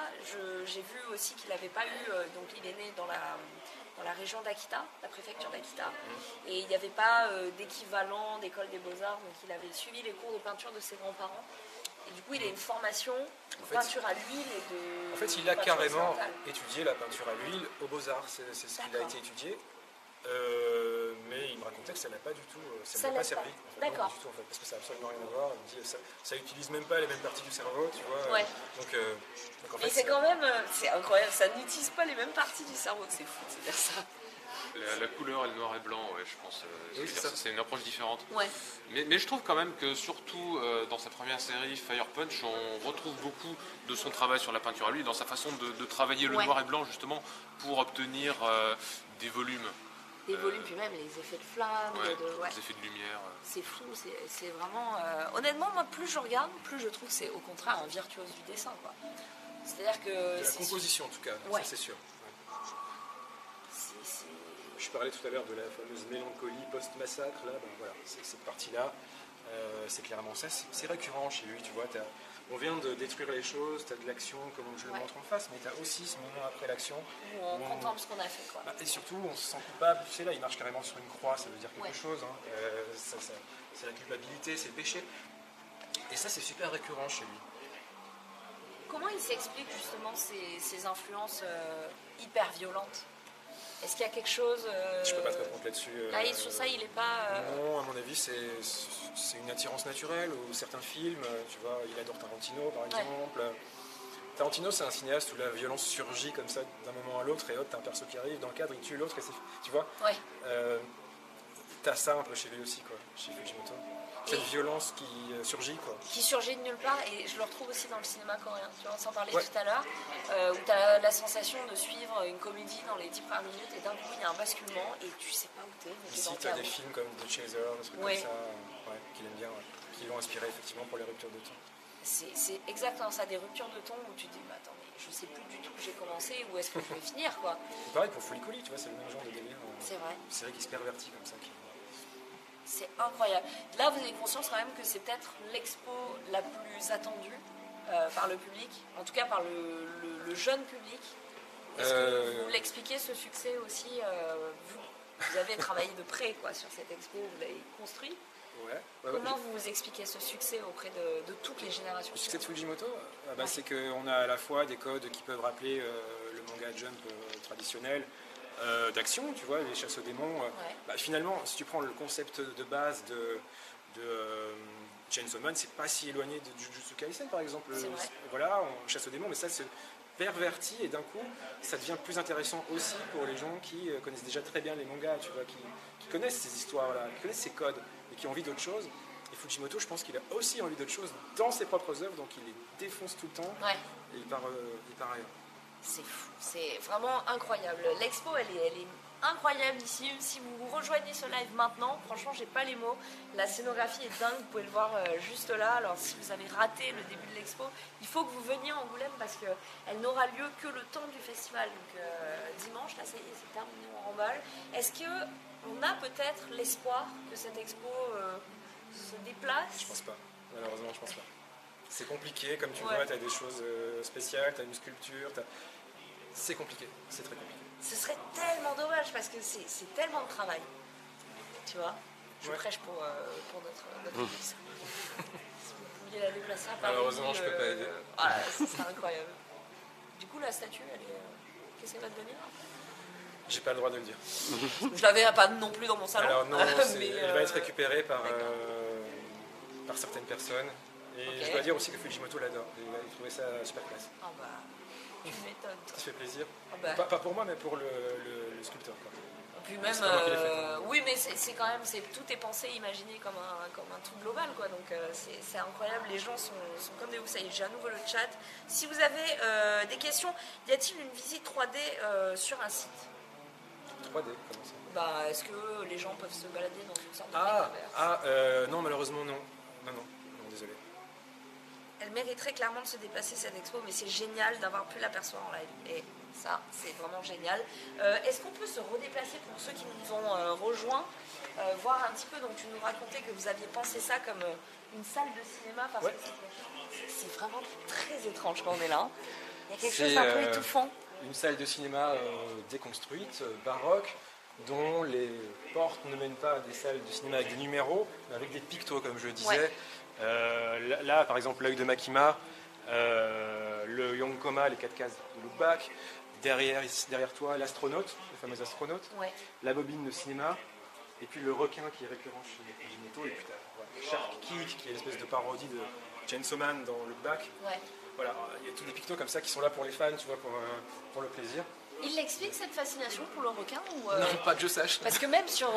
j'ai vu aussi qu'il n'avait pas eu... donc il est né dans la région d'Akita, la préfecture d'Akita, et il n'y avait pas d'équivalent d'école des beaux-arts, donc il avait suivi les cours de peinture de ses grands-parents. Et du coup, il a une formation de peinture à l'huile et de... En fait, il a carrément étudié la peinture à l'huile aux Beaux-Arts, c'est ce qu'il a été étudié. Mais il me racontait que ça n'a pas du tout, ça ne l'a pas servi. En fait, d'accord. Non, du tout, en fait, parce que ça n'a absolument rien à voir. Il me dit ça utilise même pas les mêmes parties du cerveau, tu vois. Donc en fait, mais c'est quand même, c'est incroyable, ça n'utilise pas les mêmes parties du cerveau, c'est fou de dire ça. La couleur et le noir et blanc, je pense, c'est une approche différente. Ouais. Mais je trouve quand même que surtout dans sa première série, Fire Punch, on retrouve beaucoup de son travail sur la peinture à l'huile, dans sa façon de travailler le noir et blanc justement pour obtenir des volumes. Des volumes, puis même les effets de flamme, les effets de lumière. C'est fou, c'est vraiment... Honnêtement, moi, plus je regarde, plus je trouve que c'est au contraire un virtuose du dessin, quoi. C'est-à-dire que... De la composition, en tout cas, ça c'est sûr. Je parlais tout à l'heure de la fameuse mélancolie post-massacre, là, voilà, cette partie-là, c'est clairement ça, c'est récurrent chez lui, tu vois, on vient de détruire les choses, tu as de l'action, comme je le montre en face, mais tu as aussi ce moment après l'action. Où on contemple ce qu'on a fait, quoi. Et surtout, on se sent coupable, tu sais, là, il marche carrément sur une croix, ça veut dire quelque chose, hein. C'est la culpabilité, c'est le péché. Et ça, c'est super récurrent chez lui. Comment il s'explique justement ces influences hyper violentes ? Est-ce qu'il y a quelque chose... Je peux pas te répondre là-dessus. Là, sur ça, il est pas... Non, à mon avis, c'est une attirance naturelle. Ou certains films, tu vois, il adore Tarantino, par exemple. Tarantino, c'est un cinéaste où la violence surgit comme ça d'un moment à l'autre, et hop, t'as un perso qui arrive dans le cadre, il tue l'autre, et c'est... Tu vois t'as ça un peu chez lui aussi, quoi, chez Fujimoto. Cette violence qui surgit, quoi. Qui surgit de nulle part, et je le retrouve aussi dans le cinéma coréen. Tu vois, on s'en parlait tout à l'heure, où tu as la sensation de suivre une comédie dans les 10 premières minutes, et d'un coup, il y a un basculement, et tu sais pas où t'es. Ici, tu as des films comme The Chaser, des trucs comme ça, qu'il aime bien, qui l'ont inspiré effectivement pour les ruptures de ton. C'est exactement ça, des ruptures de ton où tu te dis, bah, attends, mais je sais plus du tout où j'ai commencé, où est-ce que je vais finir, quoi. C'est pareil pour Fooly Cooly, tu vois, c'est le même genre de délire. C'est vrai. C'est vrai qu'il se pervertit comme ça. C'est incroyable. Là, vous avez conscience quand même que c'est peut-être l'expo la plus attendue par le public, en tout cas par le jeune public. Est-ce que vous l'expliquez, ce succès aussi vous avez travaillé de près, quoi, sur cette expo, vous l'avez construit. Comment vous expliquez ce succès auprès de toutes les générations? Le succès de Fujimoto, c'est qu'on a à la fois des codes qui peuvent rappeler le manga Jump traditionnel, d'action, tu vois, les chasses aux démons. Finalement, si tu prends le concept de base de Chainsaw Man, c'est pas si éloigné de Jujutsu Kaisen par exemple. Voilà, on chasse aux démons, mais ça c'est perverti et d'un coup ça devient plus intéressant aussi pour les gens qui connaissent déjà très bien les mangas, tu vois, qui connaissent ces histoires-là, qui connaissent ces codes et qui ont envie d'autre chose. Et Fujimoto, je pense qu'il a aussi envie d'autre chose dans ses propres œuvres, donc il les défonce tout le temps et il part ailleurs. C'est fou, c'est vraiment incroyable. L'expo, elle est incroyable ici. Si vous rejoignez ce live maintenant, franchement, j'ai pas les mots. La scénographie est dingue, vous pouvez le voir juste là. Alors, si vous avez raté le début de l'expo, il faut que vous veniez à Angoulême parce qu'elle n'aura lieu que le temps du festival. Donc, dimanche, là, ça y est, c'est terminé, on remballe. Est-ce qu'on a peut-être l'espoir que cette expo se déplace? Je pense pas, malheureusement, je pense pas. C'est compliqué, comme tu vois, tu as des choses spéciales, tu as une sculpture, c'est compliqué, c'est très compliqué. Ce serait tellement dommage parce que c'est tellement de travail, tu vois. Je prêche pour notre église. Si vous pouviez la déplacer à Paris. Malheureusement, je peux pas aider. Ce serait incroyable. Du coup, la statue, qu'est-ce qu'elle va devenir? J'ai pas le droit de le dire. Je l'avais pas non plus dans mon salon. Alors non, elle va être récupérée par certaines personnes. Et je dois dire aussi que Fujimoto l'adore. Il trouvait ça super classe. Ah bah, tu m'étonnes. Ça fait plaisir. Pas pour moi, mais pour le sculpteur. Quoi. Et puis même, oui, mais c'est quand même, tout est pensé, imaginé comme un truc global, quoi. Donc c'est incroyable. Les gens sont comme des ouf. Ça y est, j'ai à nouveau le chat. Si vous avez des questions, y a-t-il une visite 3D sur un site? 3D, comment ça? Est-ce que les gens peuvent se balader dans une sorte de métavers? Non, malheureusement non. Non, désolé. Elle mériterait clairement de se déplacer cette expo, mais c'est génial d'avoir pu l'apercevoir en live. Et ça, c'est vraiment génial. Est-ce qu'on peut se redéplacer pour ceux qui nous ont rejoints, voir un petit peu, donc tu nous racontais que vous aviez pensé ça comme une salle de cinéma, parce que c'est vraiment très étrange quand on est là. Il y a quelque chose d'un peu étouffant. Une salle de cinéma déconstruite, baroque, dont les portes ne mènent pas à des salles de cinéma avec des numéros, mais avec des pictos, comme je le disais. Là, par exemple, l'œil de Makima, le Yonkoma, les 4 cases de Look Back, derrière toi, l'astronaute, le fameux astronaute, la bobine de cinéma, et puis le requin qui est récurrent chez Fujimoto, et puis Shark Kick, qui est une espèce de parodie de Chainsaw Man dans Look Back. Voilà, il y a tous des pictos comme ça qui sont là pour les fans, tu vois, pour le plaisir. Il explique cette fascination pour le requin ou Non, pas que je sache. Parce que même sur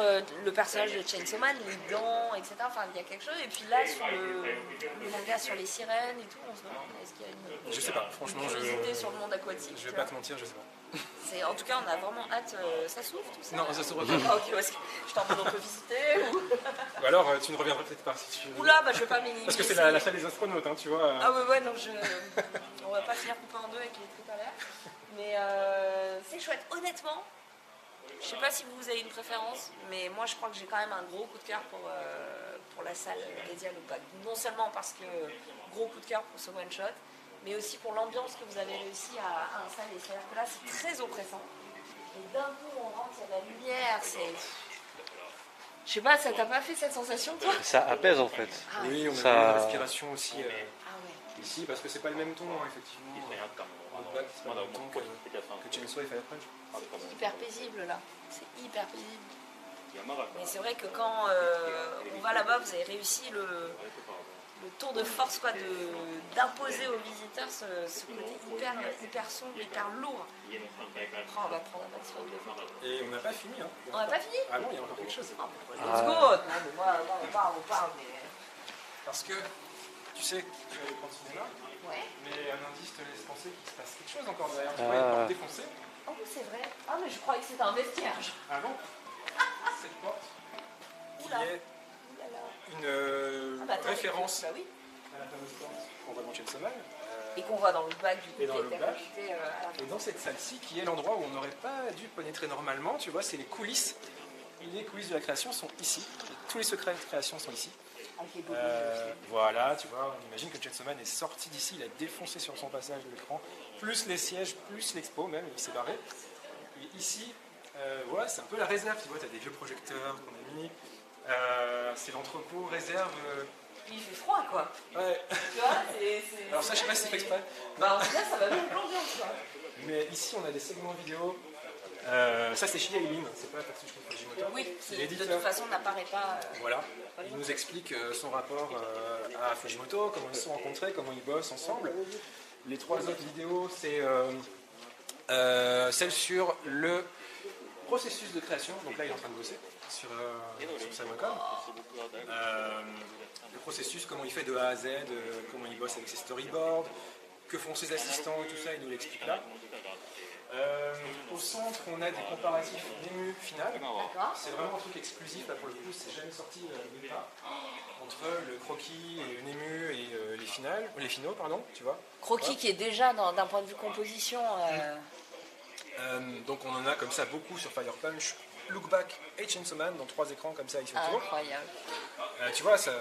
le personnage de Chainsaw Man, les dents, etc., enfin, il y a quelque chose. Et puis là, sur le manga sur les sirènes et tout, on se demande, est-ce qu'il y a une... Je sais pas, franchement, sur le monde aquatique. Je vais pas te mentir, je sais pas. En tout cas, on a vraiment hâte. Ça s'ouvre tout ça? Non, ça s'ouvre pas. Ok, parce que je t'en demande, on peut visiter ou alors, tu ne reviendras peut-être pas si tu veux. Oula, je vais pas m'éliminer. Parce que c'est la salle des astronautes, hein, tu vois. Ah ouais, non, on va pas finir coupé en deux avec les trucs à l'air. Mais c'est chouette. Honnêtement, je sais pas si vous avez une préférence, mais moi je crois que j'ai quand même un gros coup de cœur pour la salle dédiée à Look Back. Non seulement parce que gros coup de cœur pour ce one shot, mais aussi pour l'ambiance que vous avez réussi à installer. C'est-à-dire que là c'est très oppressant. Et d'un coup on rentre, il y a la lumière, je sais pas, ça t'a pas fait cette sensation toi? Ça apaise en fait. Oui, on a une respiration aussi ici, parce que c'est pas le même ton, hein, effectivement. C'est pas le même ton que Chainsaw et Fire Punch. C'est hyper paisible là, c'est hyper paisible. Mais c'est vrai que quand on va là-bas, vous avez réussi le tour de force quoi, d'imposer aux visiteurs ce côté hyper sombre, hyper lourd. On va prendre un maximum de photos. Et on n'a pas fini. Hein. On n'a pas fini? Ah non, il y a encore quelque chose. Let's go. Non, mais moi, on parle, mais... Parce que, tu sais, tu vas aller prendre le cinéma, mais un indice te laisse penser qu'il se passe quelque chose encore derrière. Tu vois, il y a une porte défoncée. Oh, c'est vrai. Ah, mais je croyais que c'était un vestiaire. Ah non. Cette porte qui est une référence à la fameuse porte qu'on voit dans Chainsaw Man. Et qu'on voit dans le bac du coup. Et dans le bac. Et dans cette salle-ci, qui est l'endroit où on n'aurait pas dû pénétrer normalement, tu vois, c'est les coulisses. Les coulisses de la création sont ici. Et tous les secrets de création sont ici. Voilà, tu vois, on imagine que Chainsaw Man est sorti d'ici, il a défoncé sur son passage de l'écran, plus les sièges, plus l'expo même, il s'est barré. Et ici, voilà, c'est un peu la réserve, tu vois, tu as des vieux projecteurs qu'on a mis, C'est l'entrepôt réserve. Il fait froid, quoi. Ouais. Tu vois, Alors ça, je sais pas si c'est fait exprès. Bah, en tout cas, ça va mettre l'ambiance, quoi. Mais ici, on a des segments vidéo. Ça, c'est chez Aileen, c'est pas Tatsushi Fujimoto. Oui, qui de l'éditeur. toute façon n'apparaît pas. Voilà. Il nous explique son rapport à Fujimoto, comment ils se sont rencontrés, comment ils bossent ensemble. Les 3 autres vidéos, c'est celle sur le processus de création. Donc là, il est en train de bosser sur Samocom. Le processus, comment il fait de A à Z, comment il bosse avec ses storyboards, que font ses assistants et tout ça, il nous l'explique là. Au centre, on a des comparatifs NEMU final. C'est vraiment un truc exclusif, là pour le coup, c'est jamais sorti nulle part. Entre le croquis et le NEMU et les finaux, pardon, tu vois. Croquis ouais. Qui est déjà, d'un point de vue composition... donc on en a comme ça beaucoup sur Fire Punch, Look Back et Chainsaw Man dans 3 écrans comme ça, il fait le tour. Incroyable. Tu vois, ça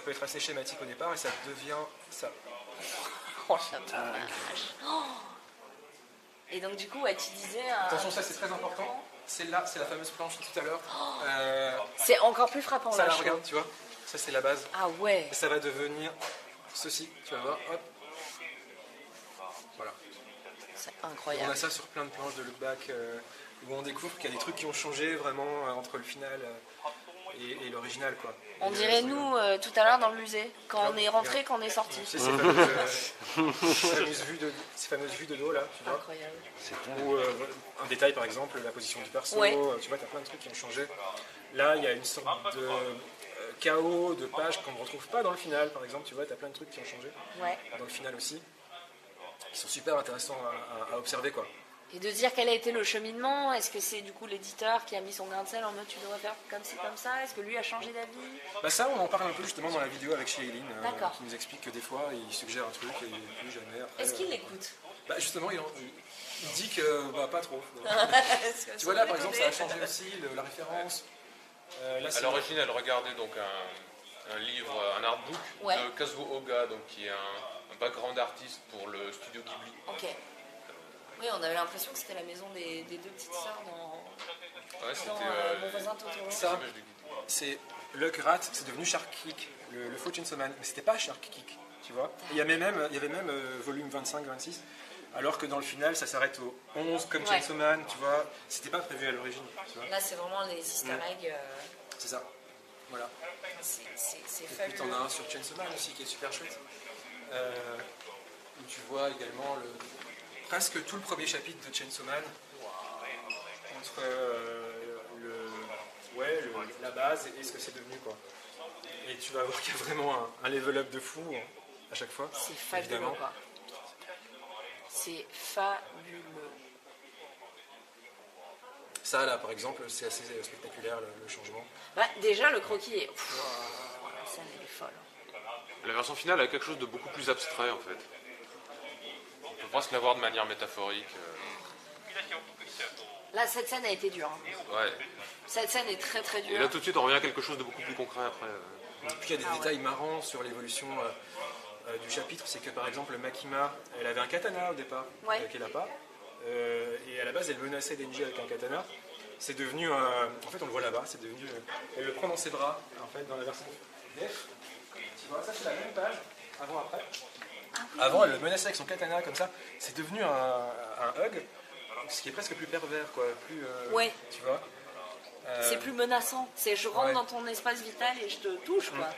peut être assez schématique au départ et ça devient ça. Oh, la vache. Et donc du coup, ouais, tu disais... Attention, ça c'est très important. Celle-là, c'est la fameuse planche de tout à l'heure. C'est encore plus frappant. Ça là, regarde, tu vois. Ça c'est la base. Ah ouais. Et ça va devenir ceci, tu vas voir. Hop. Voilà. C'est incroyable. On a ça sur plein de planches de Look Back où on découvre qu'il y a des trucs qui ont changé vraiment entre le final et l'original, quoi. On dirait nous tout à l'heure dans le musée, quand on est rentré, quand on est sorti. C'est ces fameuses vues de dos là, tu vois. Incroyable. Ou un détail par exemple, la position du perso, ouais. Tu vois, tu as plein de trucs qui ont changé. Là, il y a une sorte de chaos de pages qu'on ne retrouve pas dans le final, par exemple, tu vois, tu as plein de trucs qui ont changé. Ouais. Dans le final aussi, qui sont super intéressants à observer, quoi. Et de dire quel a été le cheminement, est-ce que c'est du coup l'éditeur qui a mis son grain de sel en mode tu devrais faire comme ci, comme ça, est-ce que lui a changé d'avis? Bah ça, on en parle un peu justement dans la vidéo avec Aileen, qui nous explique que des fois il suggère un truc et plus jamais après. Est-ce qu'il l'écoute? Bah justement, il dit que bah, pas trop. Tu vois là par exemple, ça a changé aussi la référence. Là, à l'origine, regardait donc un livre, un artbook de Kazuo Oga, donc, qui est un background artiste pour le studio Ghibli. Ok. Oui, on avait l'impression que c'était la maison des 2 petites sœurs dans Mon voisin Totoro. Ça, c'est Luck Rat, c'est devenu Shark Kick, le faux Chainsaw Man, mais c'était pas Shark Kick, tu vois. Il y avait même volume 25-26, alors que dans le final, ça s'arrête au 11 comme Chainsaw Man, tu vois. C'était pas prévu à l'origine, tu vois. Là, c'est vraiment les easter eggs. C'est ça, voilà. C'est fabuleux. Et puis t'en as un sur Chainsaw Man aussi qui est super chouette, où tu vois également presque tout le premier chapitre de Chainsaw Man, entre la base et ce que c'est devenu, quoi. Et tu vas voir qu'il y a vraiment un level up de fou à chaque fois. C'est fabuleux, quoi. C'est fabuleux. Ça là par exemple, c'est assez spectaculaire le changement. Ouais, déjà le croquis est... la scène elle est folle. La version finale a quelque chose de beaucoup plus abstrait en fait. On peut presque la voir de manière métaphorique. Là, cette scène a été dure. Hein. Ouais. Cette scène est très très dure. Et là, tout de suite, on revient à quelque chose de beaucoup plus concret après. Et puis, il y a des détails marrants sur l'évolution du chapitre. C'est que, par exemple, Makima, elle avait un katana au départ, qu'elle n'a pas. Et à la base, elle menaçait Denji avec un katana. C'est devenu... en fait, on le voit là-bas. C'est devenu... elle le prend dans ses bras, en fait, dans la version Def. Tu vois, ça, c'est la même page, avant-après. Ah, oui. Avant, elle le menaçait avec son katana, comme ça. C'est devenu un hug. Ce qui est presque plus pervers, quoi. Plus, tu vois. C'est plus menaçant. C'est je rentre dans ton espace vital et je te touche, quoi.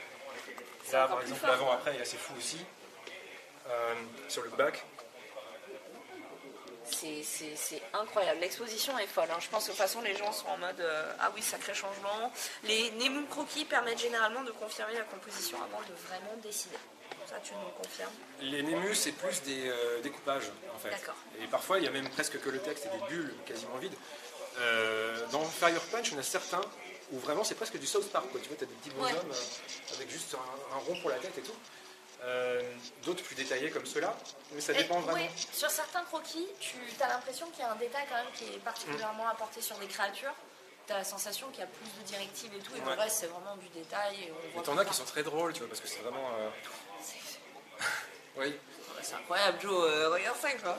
Là, par exemple, l'avant-après est assez fou aussi. Sur le back. C'est incroyable. L'exposition est folle. Hein. Je pense que de toute façon, les gens sont en mode ah oui, sacré changement. Les Nemu croquis permettent généralement de confirmer la composition avant de vraiment décider. Ça, tu nous le confirmes. Les Nemu, c'est plus des découpages, en fait. D'accord. Et parfois, il y a même presque que le texte et des bulles quasiment vides. Dans Fire Punch, il y en a certains où vraiment c'est presque du South Park, quoi. Tu vois, tu as des petits bonhommes avec juste un rond pour la tête et tout. D'autres plus détaillés comme ceux-là, mais ça dépend vraiment. Oui, sur certains croquis, tu as l'impression qu'il y a un détail quand même qui est particulièrement apporté sur des créatures. Tu as la sensation qu'il y a plus de directives et tout, et le reste c'est vraiment du détail. Et t'en as qui sont très drôles, tu vois, parce que c'est vraiment. Oui. C'est incroyable, Joe, regarde ça, quoi.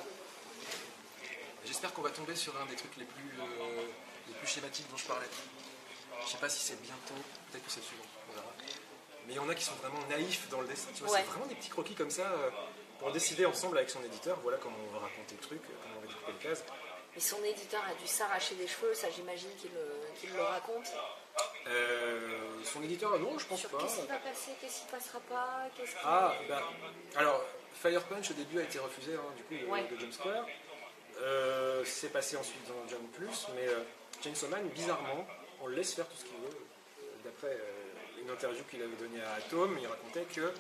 J'espère qu'on va tomber sur un des trucs les plus schématiques dont je parlais. Je sais pas si c'est bientôt, peut-être que c'est suivant, on verra. Mais il y en a qui sont vraiment naïfs dans le dessin, tu vois, c'est vraiment des petits croquis comme ça pour décider ensemble avec son éditeur, voilà comment on va raconter le truc, comment on va découper les cases. Mais son éditeur a dû s'arracher des cheveux, ça j'imagine qu'il le raconte. Son éditeur, non, je pense pas. Qu'est-ce qui va passer, qu'est-ce qui passera pas, alors, Fire Punch au début a été refusé, hein, du coup, de Jump Square. C'est passé ensuite dans Jump Plus, mais Chainsaw Man, bizarrement, on le laisse faire tout ce qu'il veut. D'après une interview qu'il avait donnée à Atom, il racontait que,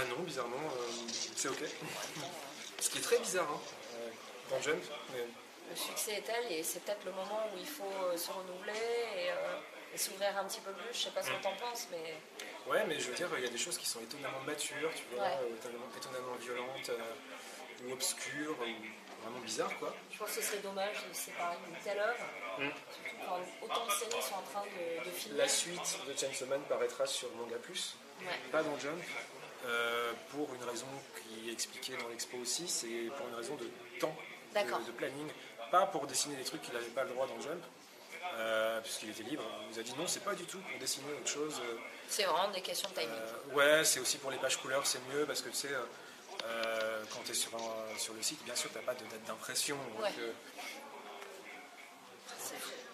non, bizarrement, c'est ok. Ce qui est très bizarre, hein, dans Jump. Mais... Le succès est tel, et c'est peut-être le moment où il faut se renouveler et s'ouvrir un petit peu plus. Je sais pas ce que t'en penses, mais... Ouais, mais je veux dire, il y a des choses qui sont étonnamment matures, tu vois, étonnamment violentes, ou obscures, ou vraiment bizarres, quoi. Je pense que ce serait dommage de se séparer d'une telle œuvre, surtout quand autant de séries sont en train de filmer. La suite de Chainsaw Man paraîtra sur Manga Plus, pas dans Jump, pour une raison qui est expliquée dans l'expo aussi, c'est pour une raison de temps, de planning, pas pour dessiner des trucs qu'il n'avait pas le droit dans Jump. Puisqu'il était libre, il nous a dit non, c'est pas du tout pour dessiner autre chose. C'est vraiment des questions de timing. Ouais, c'est aussi pour les pages couleurs, c'est mieux parce que tu sais, quand tu es sur le site, bien sûr, tu n'as pas de date d'impression.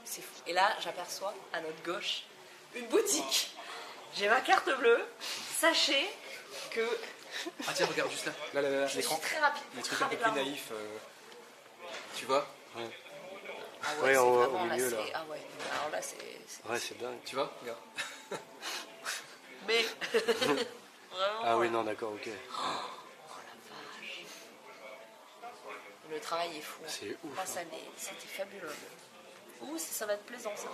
C'est fou. Et là, j'aperçois à notre gauche une boutique. J'ai ma carte bleue. Sachez que. Ah tiens, regarde juste là, l'écran. Très rapide. Les trucs un peu plus naïfs. Tu vois? Ah ouais, au milieu là. Ah ouais, alors là c'est... Ouais, c'est dingue. Tu vois? Regarde. Mais... Vraiment, ah oui, non, d'accord, ok. Oh la vache. Le travail est fou. C'est ouf. Moi, c'était fabuleux. Ouh, ça va être plaisant ça.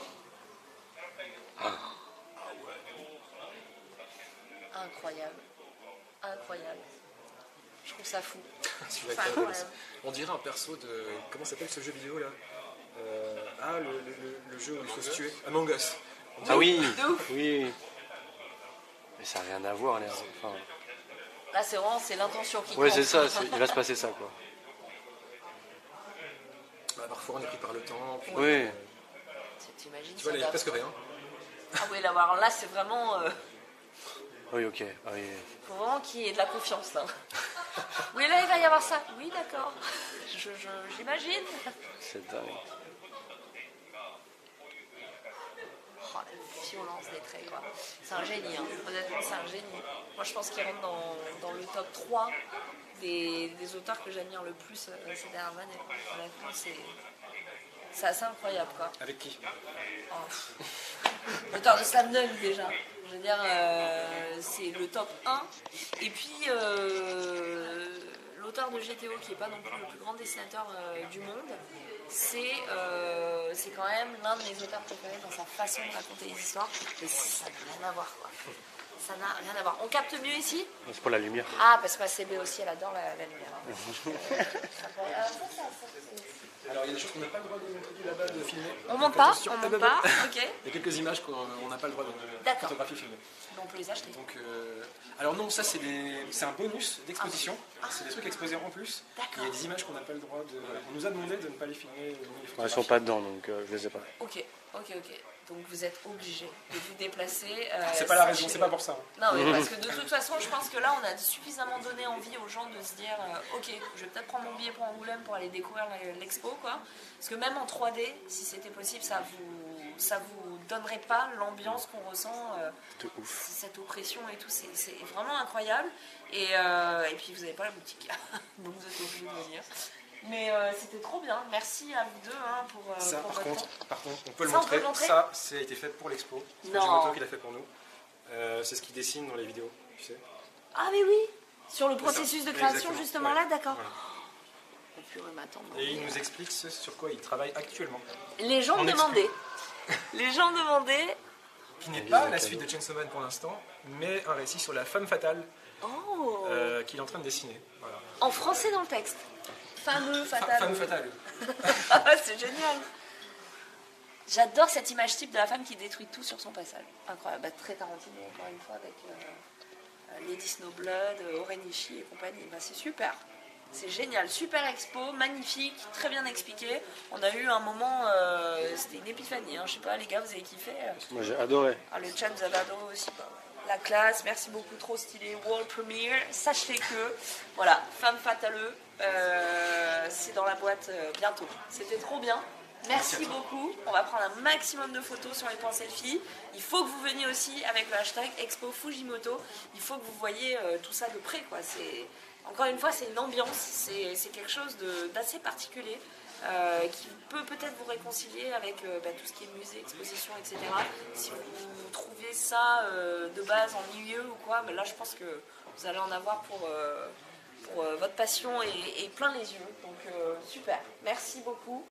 Incroyable. Incroyable. Je trouve ça fou. On dirait un perso de... Comment s'appelle ce jeu vidéo là? Le jeu où il faut se tuer. Among Us. Ah oui, oui. Mais ça n'a rien à voir. Enfin... Là, c'est vraiment l'intention qui compte. Ouais, c'est ça. Il va se passer ça, quoi. Parfois, on est pris par le temps. Puis, oui. T'imagines tu vois, il n'y a presque rien. Ah oui, alors là, c'est vraiment... Oui, ok. Ah, oui. Faut vraiment qu'il y ait de la confiance, là. Oui, là, il va y avoir ça. Oui, d'accord. J'imagine. C'est dingue. Oh, la violence des traits, quoi. C'est un génie, hein. Honnêtement, c'est un génie. Moi, je pense qu'il rentre dans le top 3 des auteurs que j'admire le plus ces dernières années. Honnêtement, c'est assez incroyable, quoi. Avec qui? L'auteur de Slam Dunk, déjà. Je veux dire, c'est le top 1. Et puis, l'auteur de GTO, qui n'est pas non plus le plus grand dessinateur du monde, c'est quand même l'un de mes auteurs préférés dans sa façon de raconter les histoires. Et ça n'a rien à voir, quoi. Ça n'a rien à voir. On capte mieux ici? C'est pour la lumière. Ah, parce que CB aussi, elle adore la lumière. Alors, il y a des choses qu'on n'a pas le droit de montrer là-bas, de filmer. On monte pas, ok. Il y a quelques images qu'on n'a pas le droit de photographier, filmer. On peut les acheter. Donc, alors non, ça c'est un bonus d'exposition. C'est des trucs exposés en plus. Il y a des images qu'on n'a pas le droit de... On nous a demandé de ne pas les filmer. Elles sont pas dedans, donc je les ai pas. Ok. Donc vous êtes obligé de vous déplacer. C'est pas la raison, c'est pas pour ça. Non, mais parce que de toute façon, je pense que là, on a suffisamment donné envie aux gens de se dire ok, je vais peut-être prendre mon billet pour Angoulême pour aller découvrir l'expo, quoi. Parce que même en 3D, si c'était possible, ça vous donnerait pas l'ambiance qu'on ressent, cette oppression et tout. C'est vraiment incroyable. Et puis vous n'avez pas la boutique, donc vous êtes obligé de venir. Mais c'était trop bien. Merci à vous deux pour ça. Pour par contre, on peut le montrer. Ça a été fait pour l'expo. C'est Fujimoto qui l'a fait pour nous. C'est ce qu'il dessine dans les vidéos, tu sais. Ah mais oui. Sur le processus de création, exactement. Justement là, d'accord. Voilà. Et il nous explique ce sur quoi il travaille actuellement. Les gens me demandaient. Les gens demandaient. Qui n'est pas la suite de Chainsaw Man pour l'instant, mais un récit sur la femme fatale qu'il est en train de dessiner. Voilà. En français dans le texte. Fameux fatal. Femme fatale. C'est génial. J'adore cette image type de la femme qui détruit tout sur son passage. Incroyable. Très Tarantino, encore une fois, avec Lady Snowblood, Orenishi et compagnie. C'est super. C'est génial, super expo, magnifique, très bien expliqué. On a eu un moment, c'était une épiphanie, hein. Je sais pas les gars, vous avez kiffé? Moi j'ai adoré. Le chat vous avez adoré aussi. La classe, merci beaucoup, trop stylé, world premiere. Sachez que, voilà, Femme Fatale, c'est dans la boîte bientôt. C'était trop bien. Merci beaucoup. On va prendre un maximum de photos sur les points selfie. Il faut que vous veniez aussi avec le hashtag Expo Fujimoto. Il faut que vous voyez tout ça de près, quoi. Encore une fois, c'est une ambiance, c'est quelque chose d'assez particulier qui peut peut-être vous réconcilier avec tout ce qui est musée, exposition, etc. Si vous trouvez ça de base ennuyeux ou quoi, mais là je pense que vous allez en avoir pour votre passion et plein les yeux. Donc super, merci beaucoup.